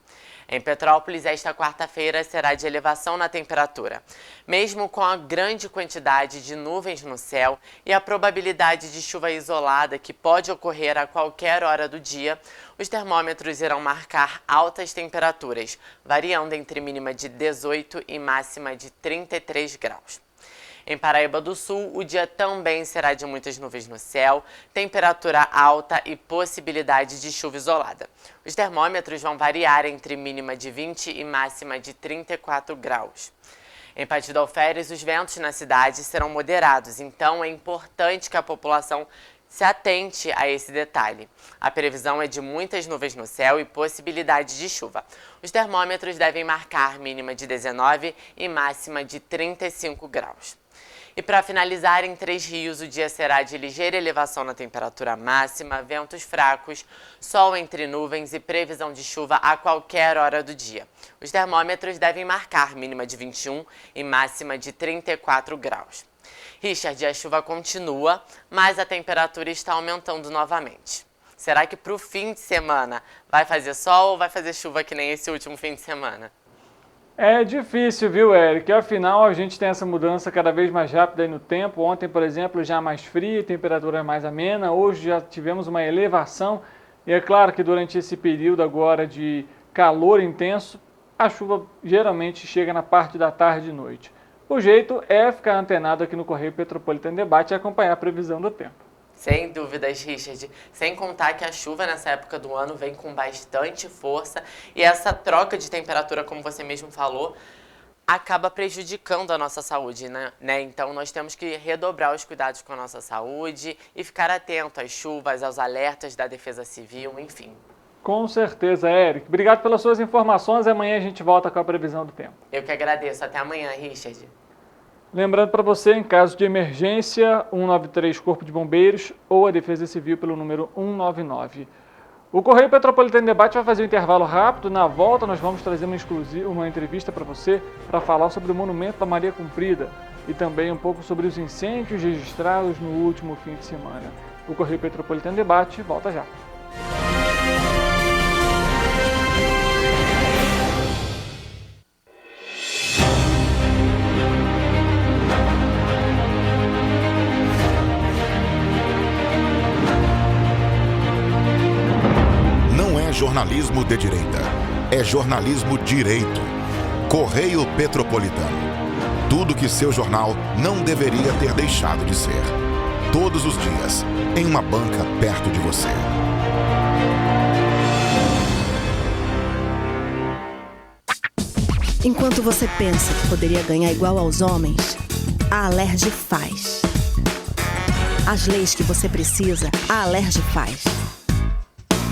Em Petrópolis, esta quarta-feira será de elevação na temperatura. Mesmo com a grande quantidade de nuvens no céu e a probabilidade de chuva isolada que pode ocorrer a qualquer hora do dia, os termômetros irão marcar altas temperaturas, variando entre mínima de 18 e máxima de 33 graus. Em Paraíba do Sul, o dia também será de muitas nuvens no céu, temperatura alta e possibilidade de chuva isolada. Os termômetros vão variar entre mínima de 20 e máxima de 34 graus. Em Partido Alferes, os ventos na cidade serão moderados, então é importante que a população se atente a esse detalhe. A previsão é de muitas nuvens no céu e possibilidade de chuva. Os termômetros devem marcar mínima de 19 e máxima de 35 graus. E para finalizar, em Três Rios, o dia será de ligeira elevação na temperatura máxima, ventos fracos, sol entre nuvens e previsão de chuva a qualquer hora do dia. Os termômetros devem marcar mínima de 21 e máxima de 34 graus. Richard, a chuva continua, mas a temperatura está aumentando novamente. Será que para o fim de semana vai fazer sol ou vai fazer chuva que nem esse último fim de semana? É difícil, viu, Eric? Afinal, a gente tem essa mudança cada vez mais rápida aí no tempo. Ontem, por exemplo, já mais fria, temperatura mais amena. Hoje já tivemos uma elevação. E é claro que durante esse período agora de calor intenso, a chuva geralmente chega na parte da tarde e noite. O jeito é ficar antenado aqui no Correio Petropolitano Debate e acompanhar a previsão do tempo. Sem dúvidas, Richard. Sem contar que a chuva nessa época do ano vem com bastante força e essa troca de temperatura, como você mesmo falou, acaba prejudicando a nossa saúde, né? Então nós temos que redobrar os cuidados com a nossa saúde e ficar atento às chuvas, aos alertas da Defesa Civil, enfim. Com certeza, Eric. Obrigado pelas suas informações. Amanhã a gente volta com a previsão do tempo. Eu que agradeço. Até amanhã, Richard. Lembrando para você, em caso de emergência, 193 Corpo de Bombeiros ou a Defesa Civil pelo número 199. O Correio Petropolitano Debate vai fazer um intervalo rápido. Na volta, nós vamos trazer uma entrevista para você para falar sobre o Monumento da Maria Cumprida e também um pouco sobre os incêndios registrados no último fim de semana. O Correio Petropolitano Debate volta já. Jornalismo de direita. É jornalismo direito. Correio Petropolitano. Tudo que seu jornal não deveria ter deixado de ser. Todos os dias, em uma banca perto de você. Enquanto você pensa que poderia ganhar igual aos homens, a Alerj faz. As leis que você precisa, a Alerj faz.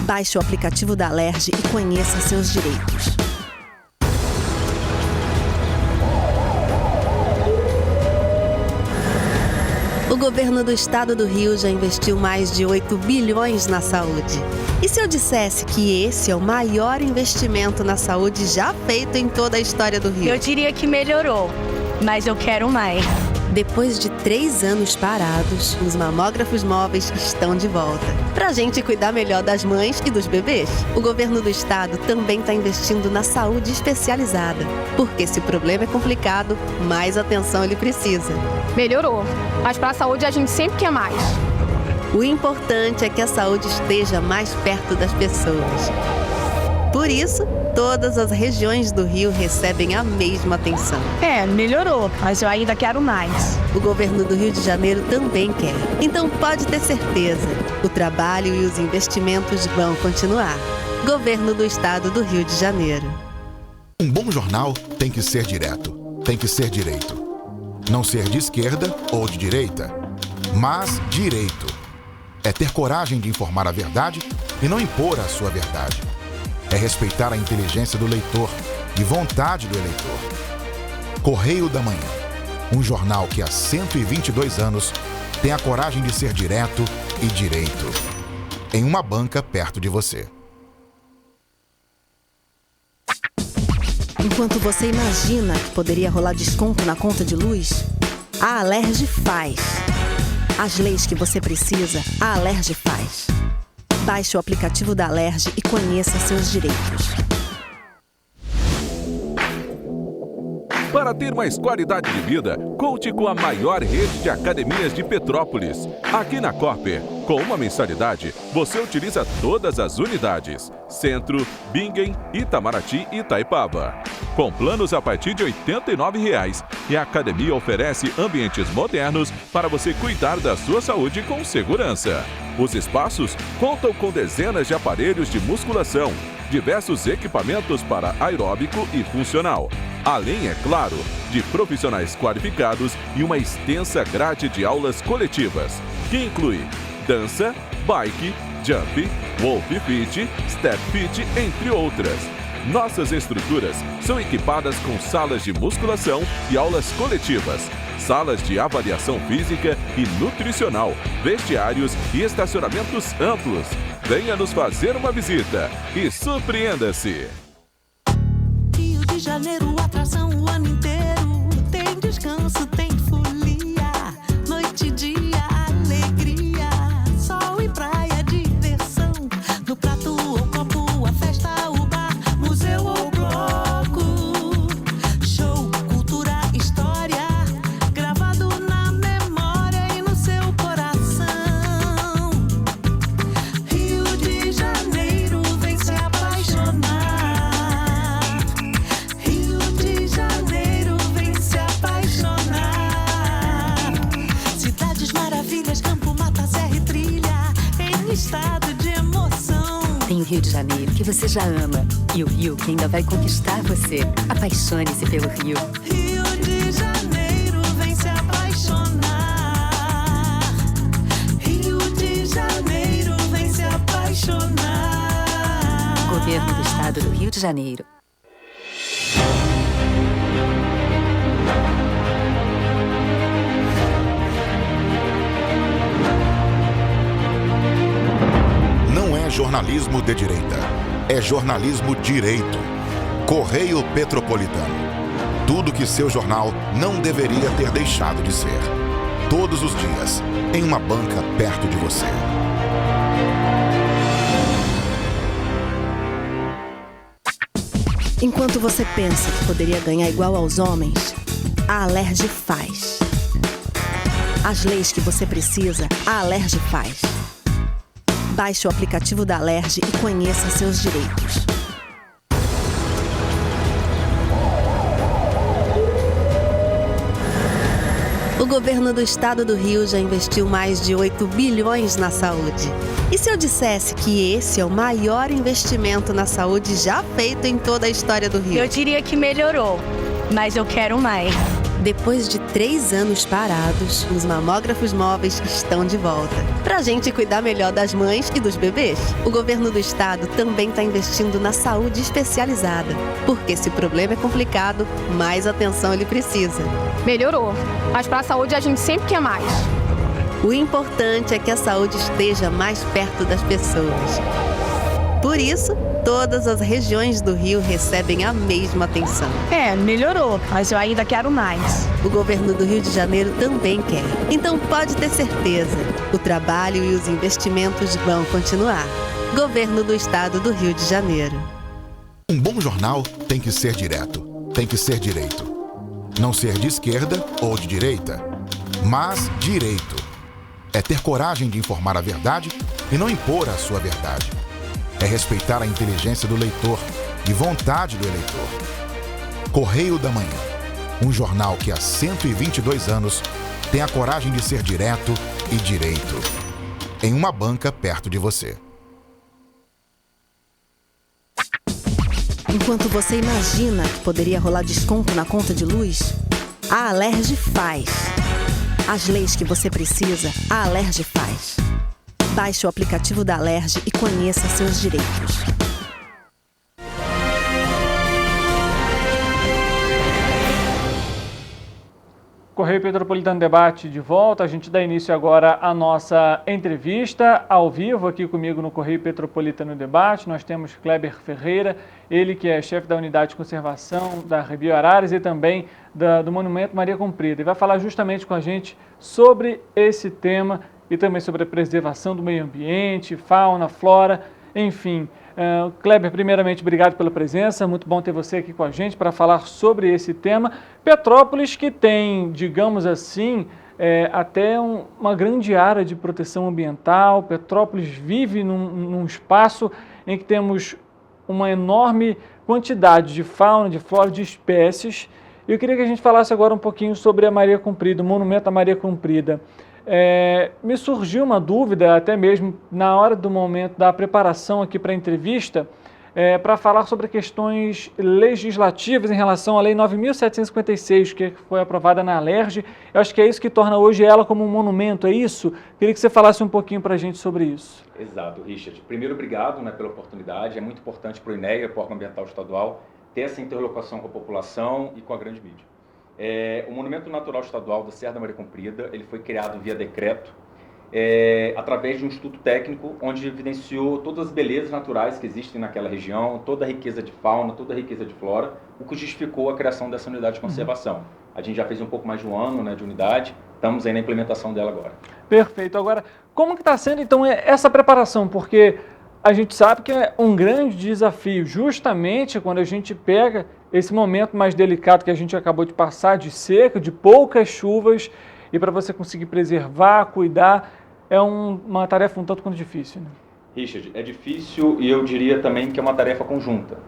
Baixe o aplicativo da Alerj e conheça seus direitos. O governo do estado do Rio já investiu mais de 8 bilhões na saúde. E se eu dissesse que esse é o maior investimento na saúde já feito em toda a história do Rio? Eu diria que melhorou, mas eu quero mais. Depois de 3 anos parados, os mamógrafos móveis estão de volta. Pra gente cuidar melhor das mães e dos bebês. O governo do estado também está investindo na saúde especializada. Porque se o problema é complicado, mais atenção ele precisa. Melhorou, mas para a saúde a gente sempre quer mais. O importante é que a saúde esteja mais perto das pessoas. Por isso, todas as regiões do Rio recebem a mesma atenção. Melhorou, mas eu ainda quero mais. O governo do Rio de Janeiro também quer. Então pode ter certeza, o trabalho e os investimentos vão continuar. Governo do Estado do Rio de Janeiro. Um bom jornal tem que ser direto, tem que ser direito. Não ser de esquerda ou de direita, mas direito. É ter coragem de informar a verdade e não impor a sua verdade. É respeitar a inteligência do leitor e vontade do eleitor. Correio da Manhã, um jornal que há 122 anos tem a coragem de ser direto e direito. Em uma banca perto de você. Enquanto você imagina que poderia rolar desconto na conta de luz, a Alerj faz. As leis que você precisa, a Alerj faz. Baixe o aplicativo da Alerj e conheça seus direitos. Para ter mais qualidade de vida, conte com a maior rede de academias de Petrópolis. Aqui na Cooper, com uma mensalidade, você utiliza todas as unidades: Centro, Bingen, Itamaraty e Itaipava. Com planos a partir de R$ 89,00, e a academia oferece ambientes modernos para você cuidar da sua saúde com segurança. Os espaços contam com dezenas de aparelhos de musculação, diversos equipamentos para aeróbico e funcional. Além, é claro, de profissionais qualificados e uma extensa grade de aulas coletivas, que inclui dança, bike, jump, wolf fit, step fit, entre outras. Nossas estruturas são equipadas com salas de musculação e aulas coletivas, salas de avaliação física e nutricional, vestiários e estacionamentos amplos. Venha nos fazer uma visita e surpreenda-se! Rio de Janeiro, atração o ano inteiro. Tem descanso, tem folia. Noite e dia, alegria. Sol e praia, diversão. No prato ou copo, a festa, o bar, museu ou bloco. Show, cultura, história. Gravado na memória e no seu coração. Rio de Janeiro, vem se apaixonar. Campo, mata, serra e trilha, em estado de emoção. Tem o Rio de Janeiro, que você já ama, e o Rio, que ainda vai conquistar você. Apaixone-se pelo Rio. Rio de Janeiro, vem se apaixonar. Rio de Janeiro, vem se apaixonar. Governo do Estado do Rio de Janeiro. Jornalismo de direita. É jornalismo direito. Correio Petropolitano. Tudo que seu jornal não deveria ter deixado de ser. Todos os dias, em uma banca perto de você. Enquanto você pensa que poderia ganhar igual aos homens, a Alerj faz. As leis que você precisa, a Alerj faz. Baixe o aplicativo da Alerj e conheça seus direitos. O governo do estado do Rio já investiu mais de 8 bilhões na saúde. E se eu dissesse que esse é o maior investimento na saúde já feito em toda a história do Rio? Eu diria que melhorou, mas eu quero mais. Depois de 3 anos parados, os mamógrafos móveis estão de volta. Pra gente cuidar melhor das mães e dos bebês. O governo do estado também está investindo na saúde especializada. Porque se o problema é complicado, mais atenção ele precisa. Melhorou, mas pra saúde a gente sempre quer mais. O importante é que a saúde esteja mais perto das pessoas. Por isso, todas as regiões do Rio recebem a mesma atenção. Melhorou, mas eu ainda quero mais. O governo do Rio de Janeiro também quer. Então pode ter certeza, o trabalho e os investimentos vão continuar. Governo do Estado do Rio de Janeiro. Um bom jornal tem que ser direto, tem que ser direito. Não ser de esquerda ou de direita, mas direito. É ter coragem de informar a verdade e não impor a sua verdade. É respeitar a inteligência do leitor e vontade do eleitor. Correio da Manhã, um jornal que há 122 anos tem a coragem de ser direto e direito. Em uma banca perto de você. Enquanto você imagina que poderia rolar desconto na conta de luz, a Alerj faz. As leis que você precisa, a Alerj faz. Baixe o aplicativo da Alerj e conheça seus direitos. Correio Petropolitano Debate de volta. A gente dá início agora à nossa entrevista ao vivo aqui comigo no Correio Petropolitano Debate. Nós temos Kleber Ferreira, ele que é chefe da Unidade de Conservação da Rebio Araras e também do Monumento Maria Comprida. E vai falar justamente com a gente sobre esse tema e também sobre a preservação do meio ambiente, fauna, flora, enfim. Kleber, primeiramente, obrigado pela presença, muito bom ter você aqui com a gente para falar sobre esse tema. Petrópolis que tem, digamos assim, até uma grande área de proteção ambiental. Petrópolis vive num espaço em que temos uma enorme quantidade de fauna, de flora, de espécies. Eu queria que a gente falasse agora um pouquinho sobre a Maria Comprida, o Monumento à Maria Comprida. Me surgiu uma dúvida, até mesmo na hora do momento da preparação aqui para a entrevista, para falar sobre questões legislativas em relação à Lei 9.756, que foi aprovada na Alerj. Eu acho que é isso que torna hoje ela como um monumento, é isso? Queria que você falasse um pouquinho para a gente sobre isso. Exato, Richard. Primeiro, obrigado pela oportunidade. É muito importante para o INEA, para o órgão ambiental estadual, ter essa interlocução com a população e com a grande mídia. O Monumento Natural Estadual da Serra da Maria Comprida, ele foi criado via decreto, através de um estudo técnico, onde evidenciou todas as belezas naturais que existem naquela região, toda a riqueza de fauna, toda a riqueza de flora, o que justificou a criação dessa unidade de conservação. A gente já fez um pouco mais de um ano de unidade, estamos aí na implementação dela agora. Perfeito. Agora, como que está sendo então essa preparação? Porque a gente sabe que é um grande desafio, justamente quando a gente pega esse momento mais delicado que a gente acabou de passar, de seca, de poucas chuvas, e para você conseguir preservar, cuidar, é uma tarefa um tanto quanto difícil, né? Richard, é difícil e eu diria também que é uma tarefa conjunta.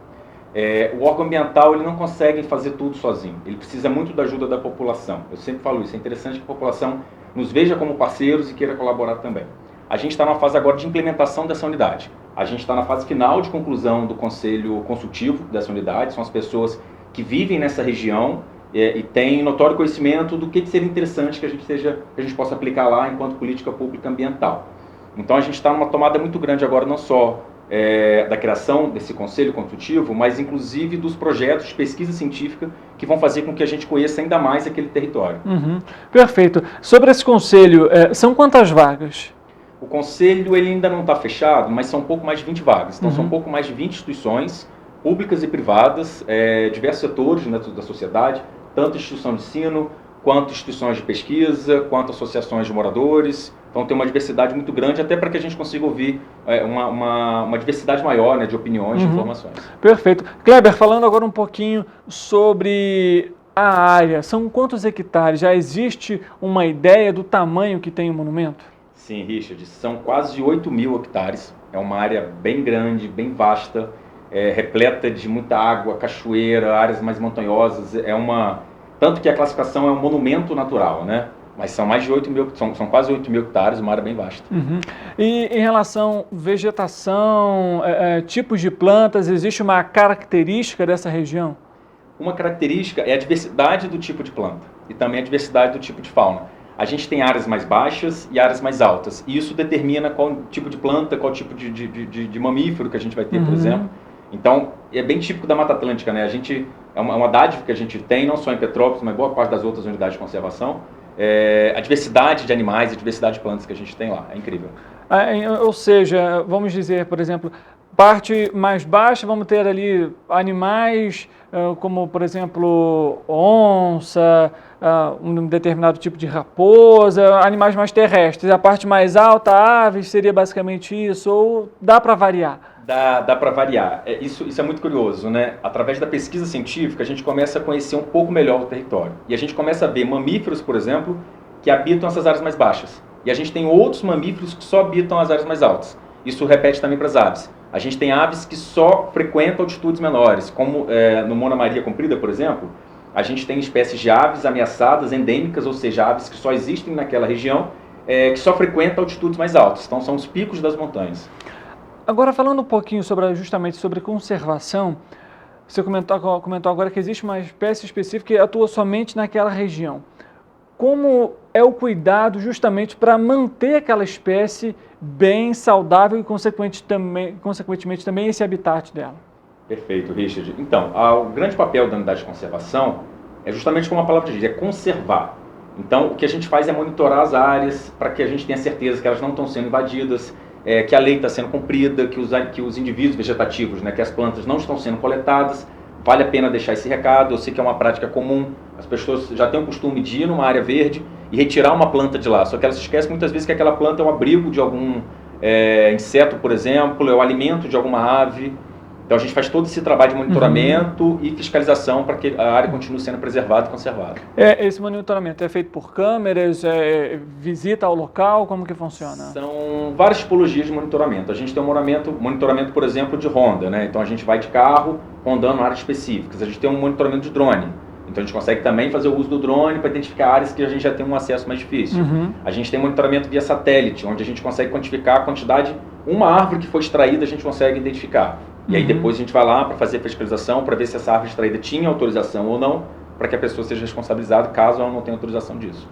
O órgão ambiental ele não consegue fazer tudo sozinho, ele precisa muito da ajuda da população. Eu sempre falo isso, é interessante que a população nos veja como parceiros e queira colaborar também. A gente está na fase agora de implementação dessa unidade. A gente está na fase final de conclusão do conselho consultivo dessa unidade. São as pessoas que vivem nessa região e têm notório conhecimento do que seria interessante que a gente possa aplicar lá enquanto política pública ambiental. Então a gente está numa tomada muito grande agora, não só da criação desse conselho consultivo, mas inclusive dos projetos de pesquisa científica que vão fazer com que a gente conheça ainda mais aquele território. Perfeito. Sobre esse conselho, são quantas vagas? O conselho ele ainda não está fechado, mas são um pouco mais de 20 vagas. Então são um pouco mais de 20 instituições, públicas e privadas, diversos setores da sociedade, tanto instituição de ensino, quanto instituições de pesquisa, quanto associações de moradores. Então tem uma diversidade muito grande, até para que a gente consiga ouvir uma diversidade maior de opiniões, de informações. Perfeito. Kleber, falando agora um pouquinho sobre a área, são quantos hectares? Já existe uma ideia do tamanho que tem o monumento? Sim, Richard, são quase 8.000 hectares, é uma área bem grande, bem vasta, repleta de muita água, cachoeira, áreas mais montanhosas, tanto que a classificação é um monumento natural, né? Mas são mais de 8.000, são quase 8.000 hectares, uma área bem vasta. E em relação à vegetação, tipos de plantas, existe uma característica dessa região? Uma característica é a diversidade do tipo de planta e também a diversidade do tipo de fauna. A gente tem áreas mais baixas e áreas mais altas. E isso determina qual tipo de planta, qual tipo de mamífero que a gente vai ter, por exemplo. Então, é bem típico da Mata Atlântica, né? É uma dádiva que a gente tem, não só em Petrópolis, mas boa parte das outras unidades de conservação. A diversidade de animais, a diversidade de plantas que a gente tem lá. É incrível. Ou seja, vamos dizer, por exemplo, parte mais baixa, vamos ter ali animais como, por exemplo, onça, um determinado tipo de raposa, animais mais terrestres. A parte mais alta, aves, seria basicamente isso? Ou dá para variar? Dá para variar. Isso é muito curioso, né? Através da pesquisa científica, a gente começa a conhecer um pouco melhor o território. E a gente começa a ver mamíferos, por exemplo, que habitam essas áreas mais baixas. E a gente tem outros mamíferos que só habitam as áreas mais altas. Isso repete também para as aves. A gente tem aves que só frequentam altitudes menores, como no Monumento à Maria Comprida, por exemplo. A gente tem espécies de aves ameaçadas, endêmicas, ou seja, aves que só existem naquela região, que só frequentam altitudes mais altas. Então, são os picos das montanhas. Agora, falando um pouquinho justamente sobre conservação, você comentou agora que existe uma espécie específica que atua somente naquela região. como é o cuidado justamente para manter aquela espécie bem saudável e, consequentemente, também esse habitat dela. Perfeito, Richard. Então, o grande papel da unidade de conservação é justamente como a palavra diz, é conservar. Então, o que a gente faz é monitorar as áreas para que a gente tenha certeza que elas não estão sendo invadidas, que a lei está sendo cumprida, que os indivíduos vegetativos, né, que as plantas não estão sendo coletadas. Vale a pena deixar esse recado. Eu sei que é uma prática comum, as pessoas já têm o costume de ir numa área verde e retirar uma planta de lá, só que elas se esquecem muitas vezes que aquela planta é o abrigo de algum inseto, por exemplo, é o alimento de alguma ave. Então a gente faz todo esse trabalho de monitoramento e fiscalização para que a área continue sendo preservada e conservada. Esse monitoramento é feito por câmeras, visita ao local, como que funciona? São várias tipologias de monitoramento. A gente tem um monitoramento, por exemplo, de ronda, né? Então a gente vai de carro rondando áreas específicas. A gente tem um monitoramento de drone. Então a gente consegue também fazer o uso do drone para identificar áreas que a gente já tem um acesso mais difícil. A gente tem monitoramento via satélite, onde a gente consegue quantificar a quantidade, uma árvore que foi extraída a gente consegue identificar. E aí depois a gente vai lá para fazer a fiscalização, para ver se essa árvore extraída tinha autorização ou não, para que a pessoa seja responsabilizada caso ela não tenha autorização disso.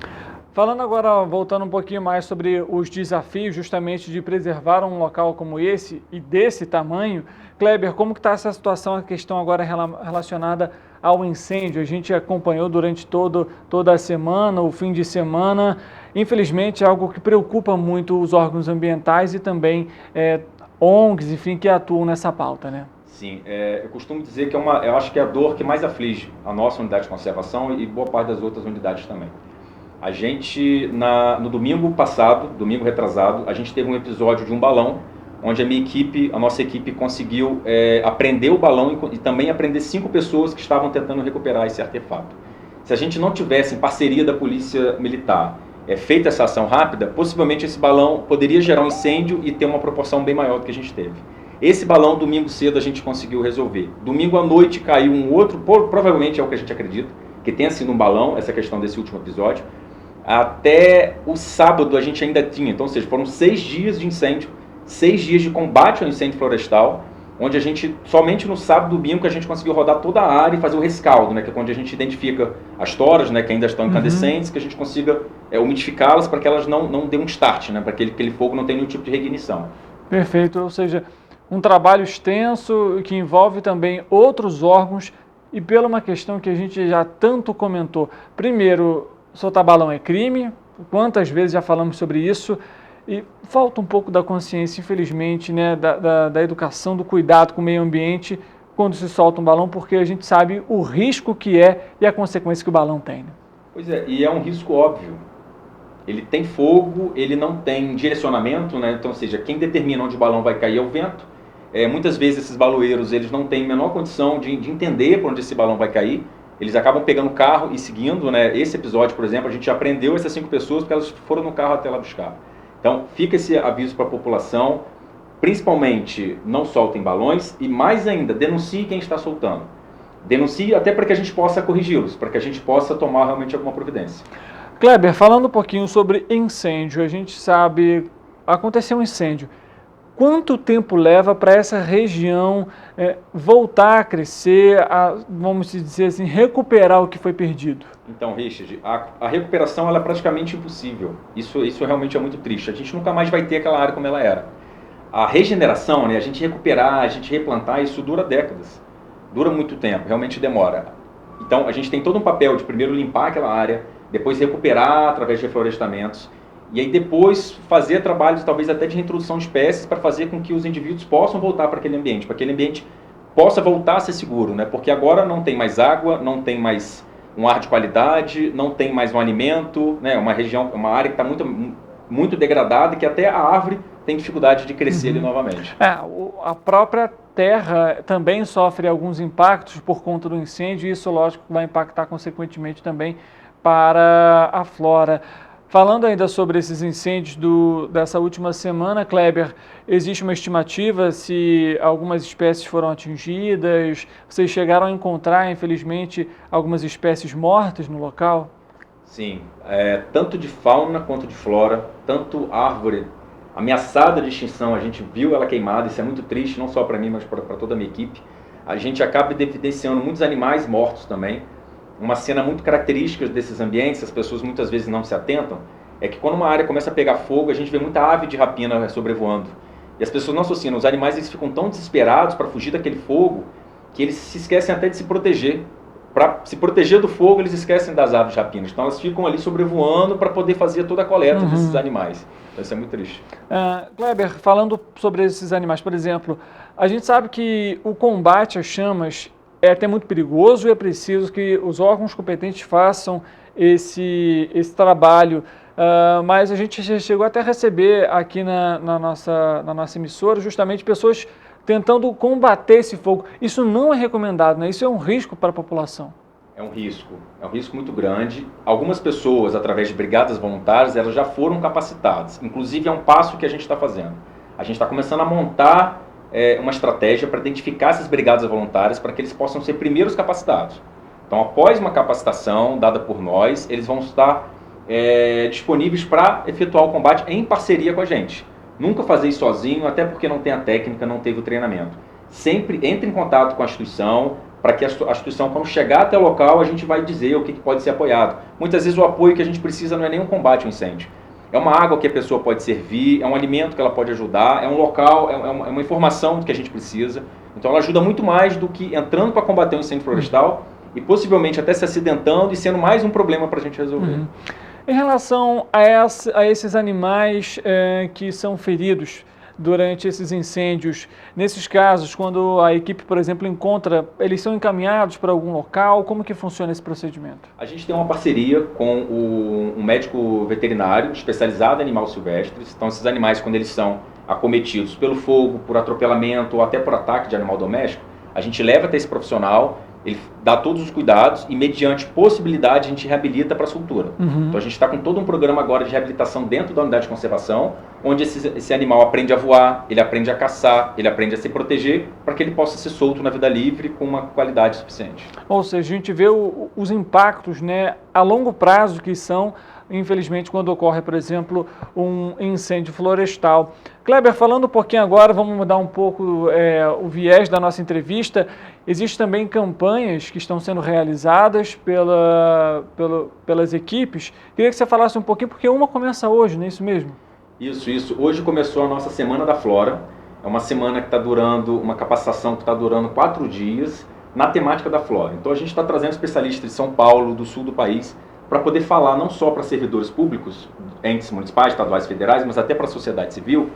Falando agora, voltando um pouquinho mais sobre os desafios justamente de preservar um local como esse e desse tamanho, Kleber, como que está essa situação, a questão agora relacionada ao incêndio? A gente acompanhou durante toda a semana, o fim de semana, infelizmente é algo que preocupa muito os órgãos ambientais e também ONGs, enfim, que atuam nessa pauta, né? Sim, eu costumo dizer que eu acho que é a dor que mais aflige a nossa unidade de conservação e boa parte das outras unidades também. A gente, no domingo passado, domingo retrasado, a gente teve um episódio de um balão, onde a nossa equipe conseguiu apreender o balão e também apreender 5 pessoas que estavam tentando recuperar esse artefato. Se a gente não tivesse, em parceria da Polícia Militar, feito essa ação rápida, possivelmente esse balão poderia gerar um incêndio e ter uma proporção bem maior do que a gente teve. Esse balão, domingo cedo, a gente conseguiu resolver. Domingo à noite caiu um outro, provavelmente é o que a gente acredita, que tenha sido um balão, essa questão desse último episódio. Até o sábado a gente ainda tinha, então, ou seja, foram 6 dias de incêndio, 6 dias de combate ao incêndio florestal, onde a gente, somente no sábado e domingo, que a gente conseguiu rodar toda a área e fazer o rescaldo, né, que é onde a gente identifica as toras, né, que ainda estão incandescentes, que a gente consiga umidificá-las para que elas não dêem um start, né, para que aquele fogo não tenha nenhum tipo de reignição. Perfeito, ou seja, um trabalho extenso que envolve também outros órgãos e pela uma questão que a gente já tanto comentou. Primeiro, soltar balão é crime, quantas vezes já falamos sobre isso, e falta um pouco da consciência, infelizmente, né, da educação, do cuidado com o meio ambiente quando se solta um balão, porque a gente sabe o risco que é e a consequência que o balão tem. Né? Pois é, e é um risco óbvio. Ele tem fogo, ele não tem direcionamento, né? Então, ou seja, quem determina onde o balão vai cair é o vento. Muitas vezes esses baloeiros eles não têm a menor condição de entender para onde esse balão vai cair. Eles acabam pegando o carro e seguindo, né? Esse episódio, por exemplo, a gente já prendeu essas 5 pessoas porque elas foram no carro até lá buscar. Então, fica esse aviso para a população, principalmente não soltem balões e, mais ainda, denuncie quem está soltando. Denuncie até para que a gente possa corrigi-los, para que a gente possa tomar realmente alguma providência. Kleber, falando um pouquinho sobre incêndio, a gente sabe, aconteceu um incêndio. Quanto tempo leva para essa região voltar a crescer, vamos dizer assim, recuperar o que foi perdido? Então, Richard, a recuperação ela é praticamente impossível. Isso realmente é muito triste. A gente nunca mais vai ter aquela área como ela era. A regeneração, né, a gente recuperar, a gente replantar, isso dura décadas. Dura muito tempo, realmente demora. Então, a gente tem todo um papel de primeiro limpar aquela área, depois recuperar através de reflorestamentos, e aí depois fazer trabalhos talvez até de reintrodução de espécies para fazer com que os indivíduos possam voltar para aquele ambiente possa voltar a ser seguro, né? Porque agora não tem mais água, não tem mais um ar de qualidade, não tem mais um alimento, né? Uma área que está muito degradada e que até a árvore tem dificuldade de crescer ali novamente. A própria terra também sofre alguns impactos por conta do incêndio e isso, lógico, vai impactar consequentemente também para a flora. Falando ainda sobre esses incêndios dessa última semana, Kleber, existe uma estimativa se algumas espécies foram atingidas? Vocês chegaram a encontrar, infelizmente, algumas espécies mortas no local? Sim, tanto de fauna quanto de flora, tanto árvore ameaçada de extinção, a gente viu ela queimada, isso é muito triste, não só para mim, mas para toda a minha equipe. A gente acaba evidenciando muitos animais mortos também. uma cena muito característica desses ambientes, as pessoas muitas vezes não se atentam, é que quando uma área começa a pegar fogo, a gente vê muita ave de rapina sobrevoando. E as pessoas não associam, os animais eles ficam tão desesperados para fugir daquele fogo, que eles se esquecem até de se proteger. Para se proteger do fogo, eles esquecem das aves de rapina. Então elas ficam ali sobrevoando para poder fazer toda a coleta desses animais. Então, isso é muito triste. Kleber, falando sobre esses animais, por exemplo, a gente sabe que o combate às chamas é até muito perigoso e é preciso que os órgãos competentes façam esse trabalho. Mas a gente já chegou até a receber aqui na nossa emissora justamente pessoas tentando combater esse fogo. Isso não é recomendado, né? Isso é um risco para a população. É um risco muito grande. Algumas pessoas, através de brigadas voluntárias, elas já foram capacitadas. Inclusive, é um passo que a gente está fazendo. A gente está começando a montar uma estratégia para identificar essas brigadas voluntárias para que eles possam ser primeiros capacitados. Então, após uma capacitação dada por nós, eles vão estar disponíveis para efetuar o combate em parceria com a gente. Nunca fazer isso sozinho, até porque não tem a técnica, não teve o treinamento. Sempre entre em contato com a instituição, para que a instituição, quando chegar até o local, a gente vai dizer o que pode ser apoiado. Muitas vezes o apoio que a gente precisa não é nem um combate ao incêndio. É uma água que a pessoa pode servir, é um alimento que ela pode ajudar, é um local, é uma informação que a gente precisa. Então ela ajuda muito mais do que entrando para combater um incêndio florestal e possivelmente até se acidentando e sendo mais um problema para a gente resolver. Em relação a esses animais que são feridos durante esses incêndios, nesses casos, quando a equipe, por exemplo, encontra, eles são encaminhados para algum local, como que funciona esse procedimento? A gente tem uma parceria com um médico veterinário especializado em animais silvestres. Então, esses animais, quando eles são acometidos pelo fogo, por atropelamento ou até por ataque de animal doméstico, a gente leva até esse profissional, ele dá todos os cuidados e, mediante possibilidade, a gente reabilita para a soltura. Então, a gente está com todo um programa agora de reabilitação dentro da unidade de conservação, onde esse animal aprende a voar, ele aprende a caçar, ele aprende a se proteger, para que ele possa ser solto na vida livre com uma qualidade suficiente. Ou seja, a gente vê os impactos, né, a longo prazo que são, infelizmente, quando ocorre, por exemplo, um incêndio florestal. Kleber, falando um pouquinho agora, vamos mudar um pouco o viés da nossa entrevista. Existem também campanhas que estão sendo realizadas pelas equipes. Queria que você falasse um pouquinho, porque uma começa hoje, não é isso mesmo? Isso. Hoje começou a nossa Semana da Flora. É uma semana que está durando, uma capacitação que está durando 4 dias na temática da flora. Então a gente está trazendo especialistas de São Paulo, do sul do país, para poder falar não só para servidores públicos, entes municipais, estaduais, federais, mas até para a sociedade civil,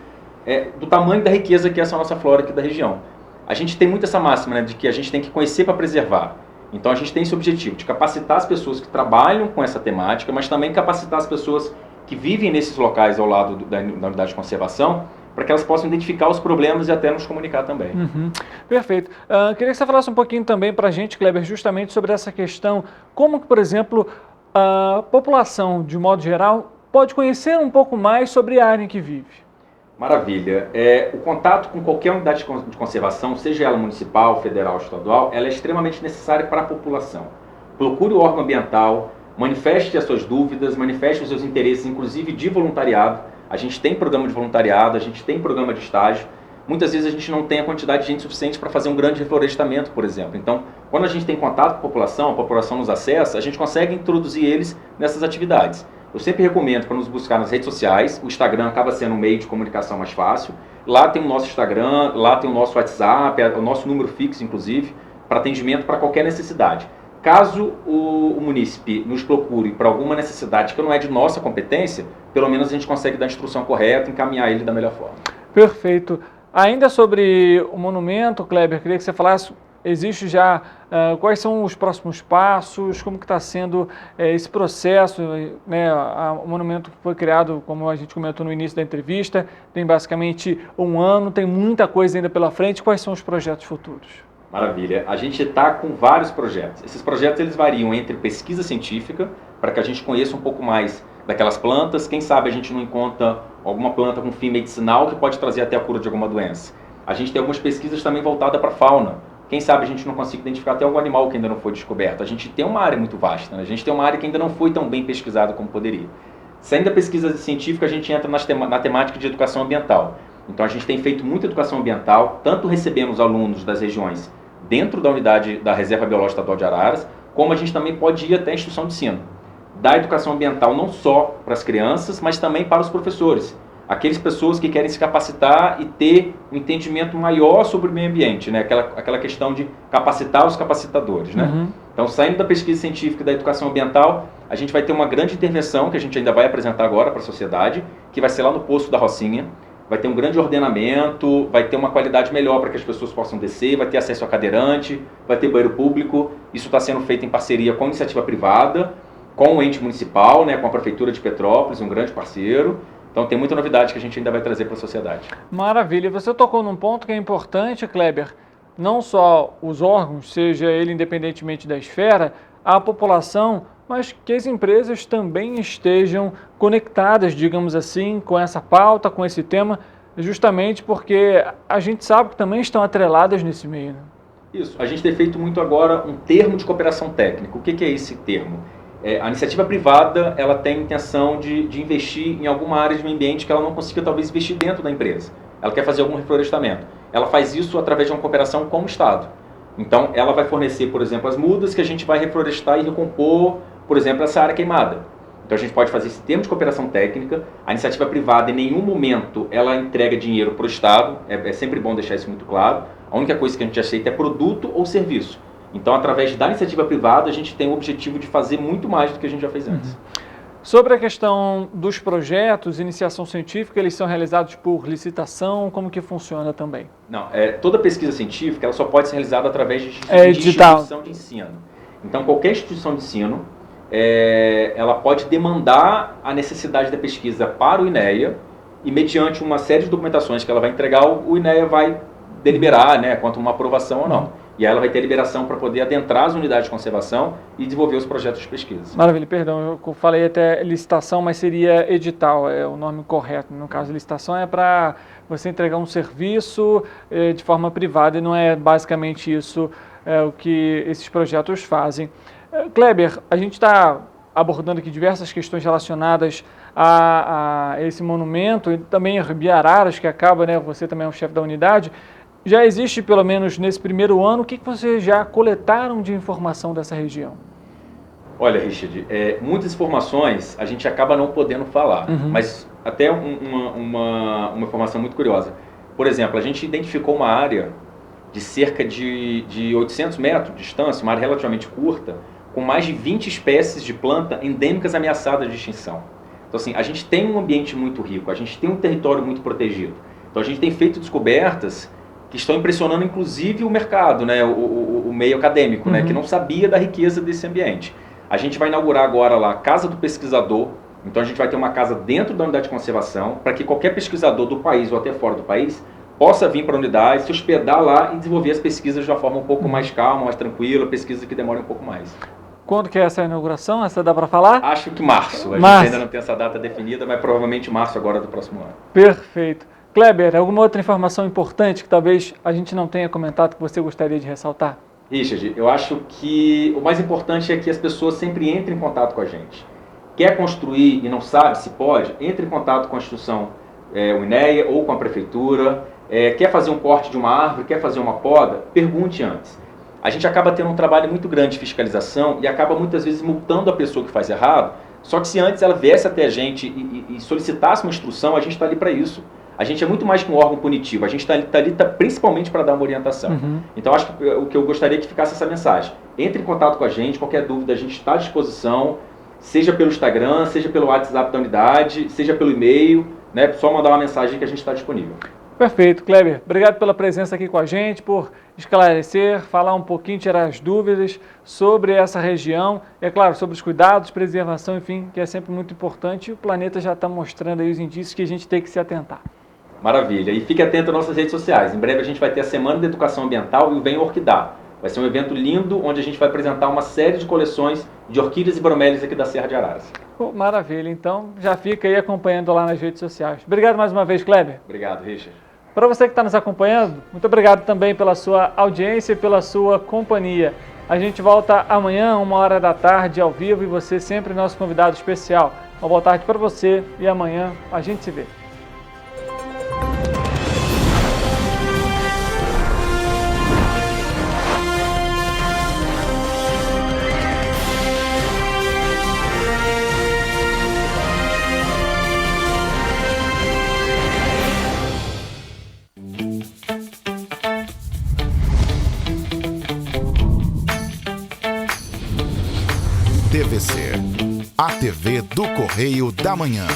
do tamanho da riqueza que é essa nossa flora aqui da região. A gente tem muito essa máxima, né, de que a gente tem que conhecer para preservar. Então a gente tem esse objetivo de capacitar as pessoas que trabalham com essa temática, mas também capacitar as pessoas que vivem nesses locais ao lado da unidade de conservação, para que elas possam identificar os problemas e até nos comunicar também. Perfeito. Queria que você falasse um pouquinho também para a gente, Kleber, justamente sobre essa questão, como que, por exemplo, a população, de modo geral, pode conhecer um pouco mais sobre a área em que vive. Maravilha. O contato com qualquer unidade de conservação, seja ela municipal, federal ou estadual, ela é extremamente necessária para a população. Procure o órgão ambiental, manifeste as suas dúvidas, manifeste os seus interesses, inclusive de voluntariado. A gente tem programa de voluntariado, a gente tem programa de estágio. Muitas vezes a gente não tem a quantidade de gente suficiente para fazer um grande reflorestamento, por exemplo. Então, quando a gente tem contato com a população nos acessa, a gente consegue introduzir eles nessas atividades. Eu sempre recomendo para nos buscar nas redes sociais. O Instagram acaba sendo um meio de comunicação mais fácil. Lá tem o nosso Instagram, lá tem o nosso WhatsApp, o nosso número fixo, inclusive, para atendimento para qualquer necessidade. Caso o munícipe nos procure para alguma necessidade que não é de nossa competência, pelo menos a gente consegue dar a instrução correta e encaminhar ele da melhor forma. Perfeito. Ainda sobre o monumento, Kleber, queria que você falasse, existe já, quais são os próximos passos, como que está sendo esse processo, né? O monumento foi criado, como a gente comentou no início da entrevista, tem basicamente 1 ano, tem muita coisa ainda pela frente, quais são os projetos futuros? Maravilha. A gente está com vários projetos. Esses projetos eles variam entre pesquisa científica, para que a gente conheça um pouco mais daquelas plantas. Quem sabe a gente não encontra alguma planta com fim medicinal que pode trazer até a cura de alguma doença. A gente tem algumas pesquisas também voltadas para a fauna. Quem sabe a gente não consiga identificar até algum animal que ainda não foi descoberto. A gente tem uma área muito vasta, né? A gente tem uma área que ainda não foi tão bem pesquisada como poderia. Saindo da pesquisa científica, a gente entra na temática de educação ambiental. Então a gente tem feito muita educação ambiental, tanto recebemos alunos das regiões dentro da unidade da Reserva Biológica Estadual de Araras, como a gente também pode ir até a instituição de ensino. Dar educação ambiental não só para as crianças, mas também para os professores. Aquelas pessoas que querem se capacitar e ter um entendimento maior sobre o meio ambiente, né? Aquela questão de capacitar os capacitadores, né? Uhum. Então, saindo da pesquisa científica da educação ambiental, a gente vai ter uma grande intervenção, que a gente ainda vai apresentar agora para a sociedade, que vai ser lá no posto da Rocinha. Vai ter um grande ordenamento, vai ter uma qualidade melhor para que as pessoas possam descer, vai ter acesso a cadeirante, vai ter banheiro público. Isso está sendo feito em parceria com a iniciativa privada, com o ente municipal, né, com a Prefeitura de Petrópolis, um grande parceiro. Então tem muita novidade que a gente ainda vai trazer para a sociedade. Maravilha. Você tocou num ponto que é importante, Kleber. Não só os órgãos, seja ele independentemente da esfera, a população, mas que as empresas também estejam conectadas, digamos assim, com essa pauta, com esse tema, justamente porque a gente sabe que também estão atreladas nesse meio. Né? Isso. A gente tem feito muito agora um termo de cooperação técnica. O que é esse termo? A iniciativa privada, ela tem a intenção de investir em alguma área de meio ambiente que ela não consiga talvez investir dentro da empresa. Ela quer fazer algum reflorestamento. Ela faz isso através de uma cooperação com o Estado. Então, ela vai fornecer, por exemplo, as mudas que a gente vai reflorestar e recompor, por exemplo, essa área queimada. Então, a gente pode fazer esse termo de cooperação técnica. A iniciativa privada, em nenhum momento, ela entrega dinheiro para o Estado. É sempre bom deixar isso muito claro. A única coisa que a gente aceita é produto ou serviço. Então, através da iniciativa privada, a gente tem o objetivo de fazer muito mais do que a gente já fez antes. Sobre a questão dos projetos, iniciação científica, eles são realizados por licitação, como que funciona também? Não, toda pesquisa científica ela só pode ser realizada através de digital. Instituição de ensino. Então, qualquer instituição de ensino, ela pode demandar a necessidade da pesquisa para o INEA e, mediante uma série de documentações que ela vai entregar, o INEA vai deliberar, né, quanto a uma aprovação ou não. E aí ela vai ter liberação para poder adentrar as unidades de conservação e desenvolver os projetos de pesquisa. Maravilha, perdão, eu falei até licitação, mas seria edital, é o nome correto. No caso, licitação é para você entregar um serviço de forma privada e não é basicamente isso o que esses projetos fazem. Kleber, a gente está abordando aqui diversas questões relacionadas a esse monumento e também a Biararas, que acaba, né, você também é o chefe da unidade. Já existe, pelo menos nesse primeiro ano, o que vocês já coletaram de informação dessa região? Olha, Richard, muitas informações a gente acaba não podendo falar, mas até uma informação muito curiosa. Por exemplo, a gente identificou uma área de cerca de 800 metros de distância, uma área relativamente curta, com mais de 20 espécies de planta endêmicas ameaçadas de extinção. Então, assim, a gente tem um ambiente muito rico, a gente tem um território muito protegido. Então, a gente tem feito descobertas que estão impressionando, inclusive, o mercado, né, o meio acadêmico, né, que não sabia da riqueza desse ambiente. A gente vai inaugurar agora lá a Casa do Pesquisador. Então, a gente vai ter uma casa dentro da unidade de conservação, para que qualquer pesquisador do país ou até fora do país possa vir para a unidade, se hospedar lá e desenvolver as pesquisas de uma forma um pouco mais calma, mais tranquila, pesquisas que demoram um pouco mais. Quando que é essa inauguração? Essa dá para falar? Acho que março. A gente ainda não tem essa data definida, mas provavelmente março agora do próximo ano. Perfeito. Kleber, alguma outra informação importante que talvez a gente não tenha comentado que você gostaria de ressaltar? Richard, eu acho que o mais importante é que as pessoas sempre entrem em contato com a gente. Quer construir e não sabe se pode, entre em contato com a instituição, o INEA ou com a prefeitura. Quer fazer um corte de uma árvore, quer fazer uma poda, pergunte antes. A gente acaba tendo um trabalho muito grande de fiscalização e acaba muitas vezes multando a pessoa que faz errado, só que se antes ela viesse até a gente e solicitasse uma instrução, a gente está ali para isso. A gente é muito mais que um órgão punitivo, a gente está ali principalmente para dar uma orientação. Então, acho que o que eu gostaria que ficasse essa mensagem. Entre em contato com a gente, qualquer dúvida a gente está à disposição, seja pelo Instagram, seja pelo WhatsApp da unidade, seja pelo e-mail, né? Só mandar uma mensagem que a gente está disponível. Perfeito, Kleber. Obrigado pela presença aqui com a gente, por esclarecer, falar um pouquinho, tirar as dúvidas sobre essa região. E, é claro, sobre os cuidados, preservação, enfim, que é sempre muito importante. E o planeta já está mostrando aí os indícios que a gente tem que se atentar. Maravilha. E fique atento às nossas redes sociais. Em breve a gente vai ter a Semana de Educação Ambiental e o Vem Orquidá. Vai ser um evento lindo, onde a gente vai apresentar uma série de coleções de orquídeas e bromélias aqui da Serra de Araras. Maravilha. Então, já fica aí acompanhando lá nas redes sociais. Obrigado mais uma vez, Kleber. Obrigado, Richard. Para você que está nos acompanhando, muito obrigado também pela sua audiência e pela sua companhia. A gente volta amanhã, 1h da tarde, ao vivo, e você sempre nosso convidado especial. Uma boa tarde para você e amanhã a gente se vê. TVC, a TV do Correio da Manhã.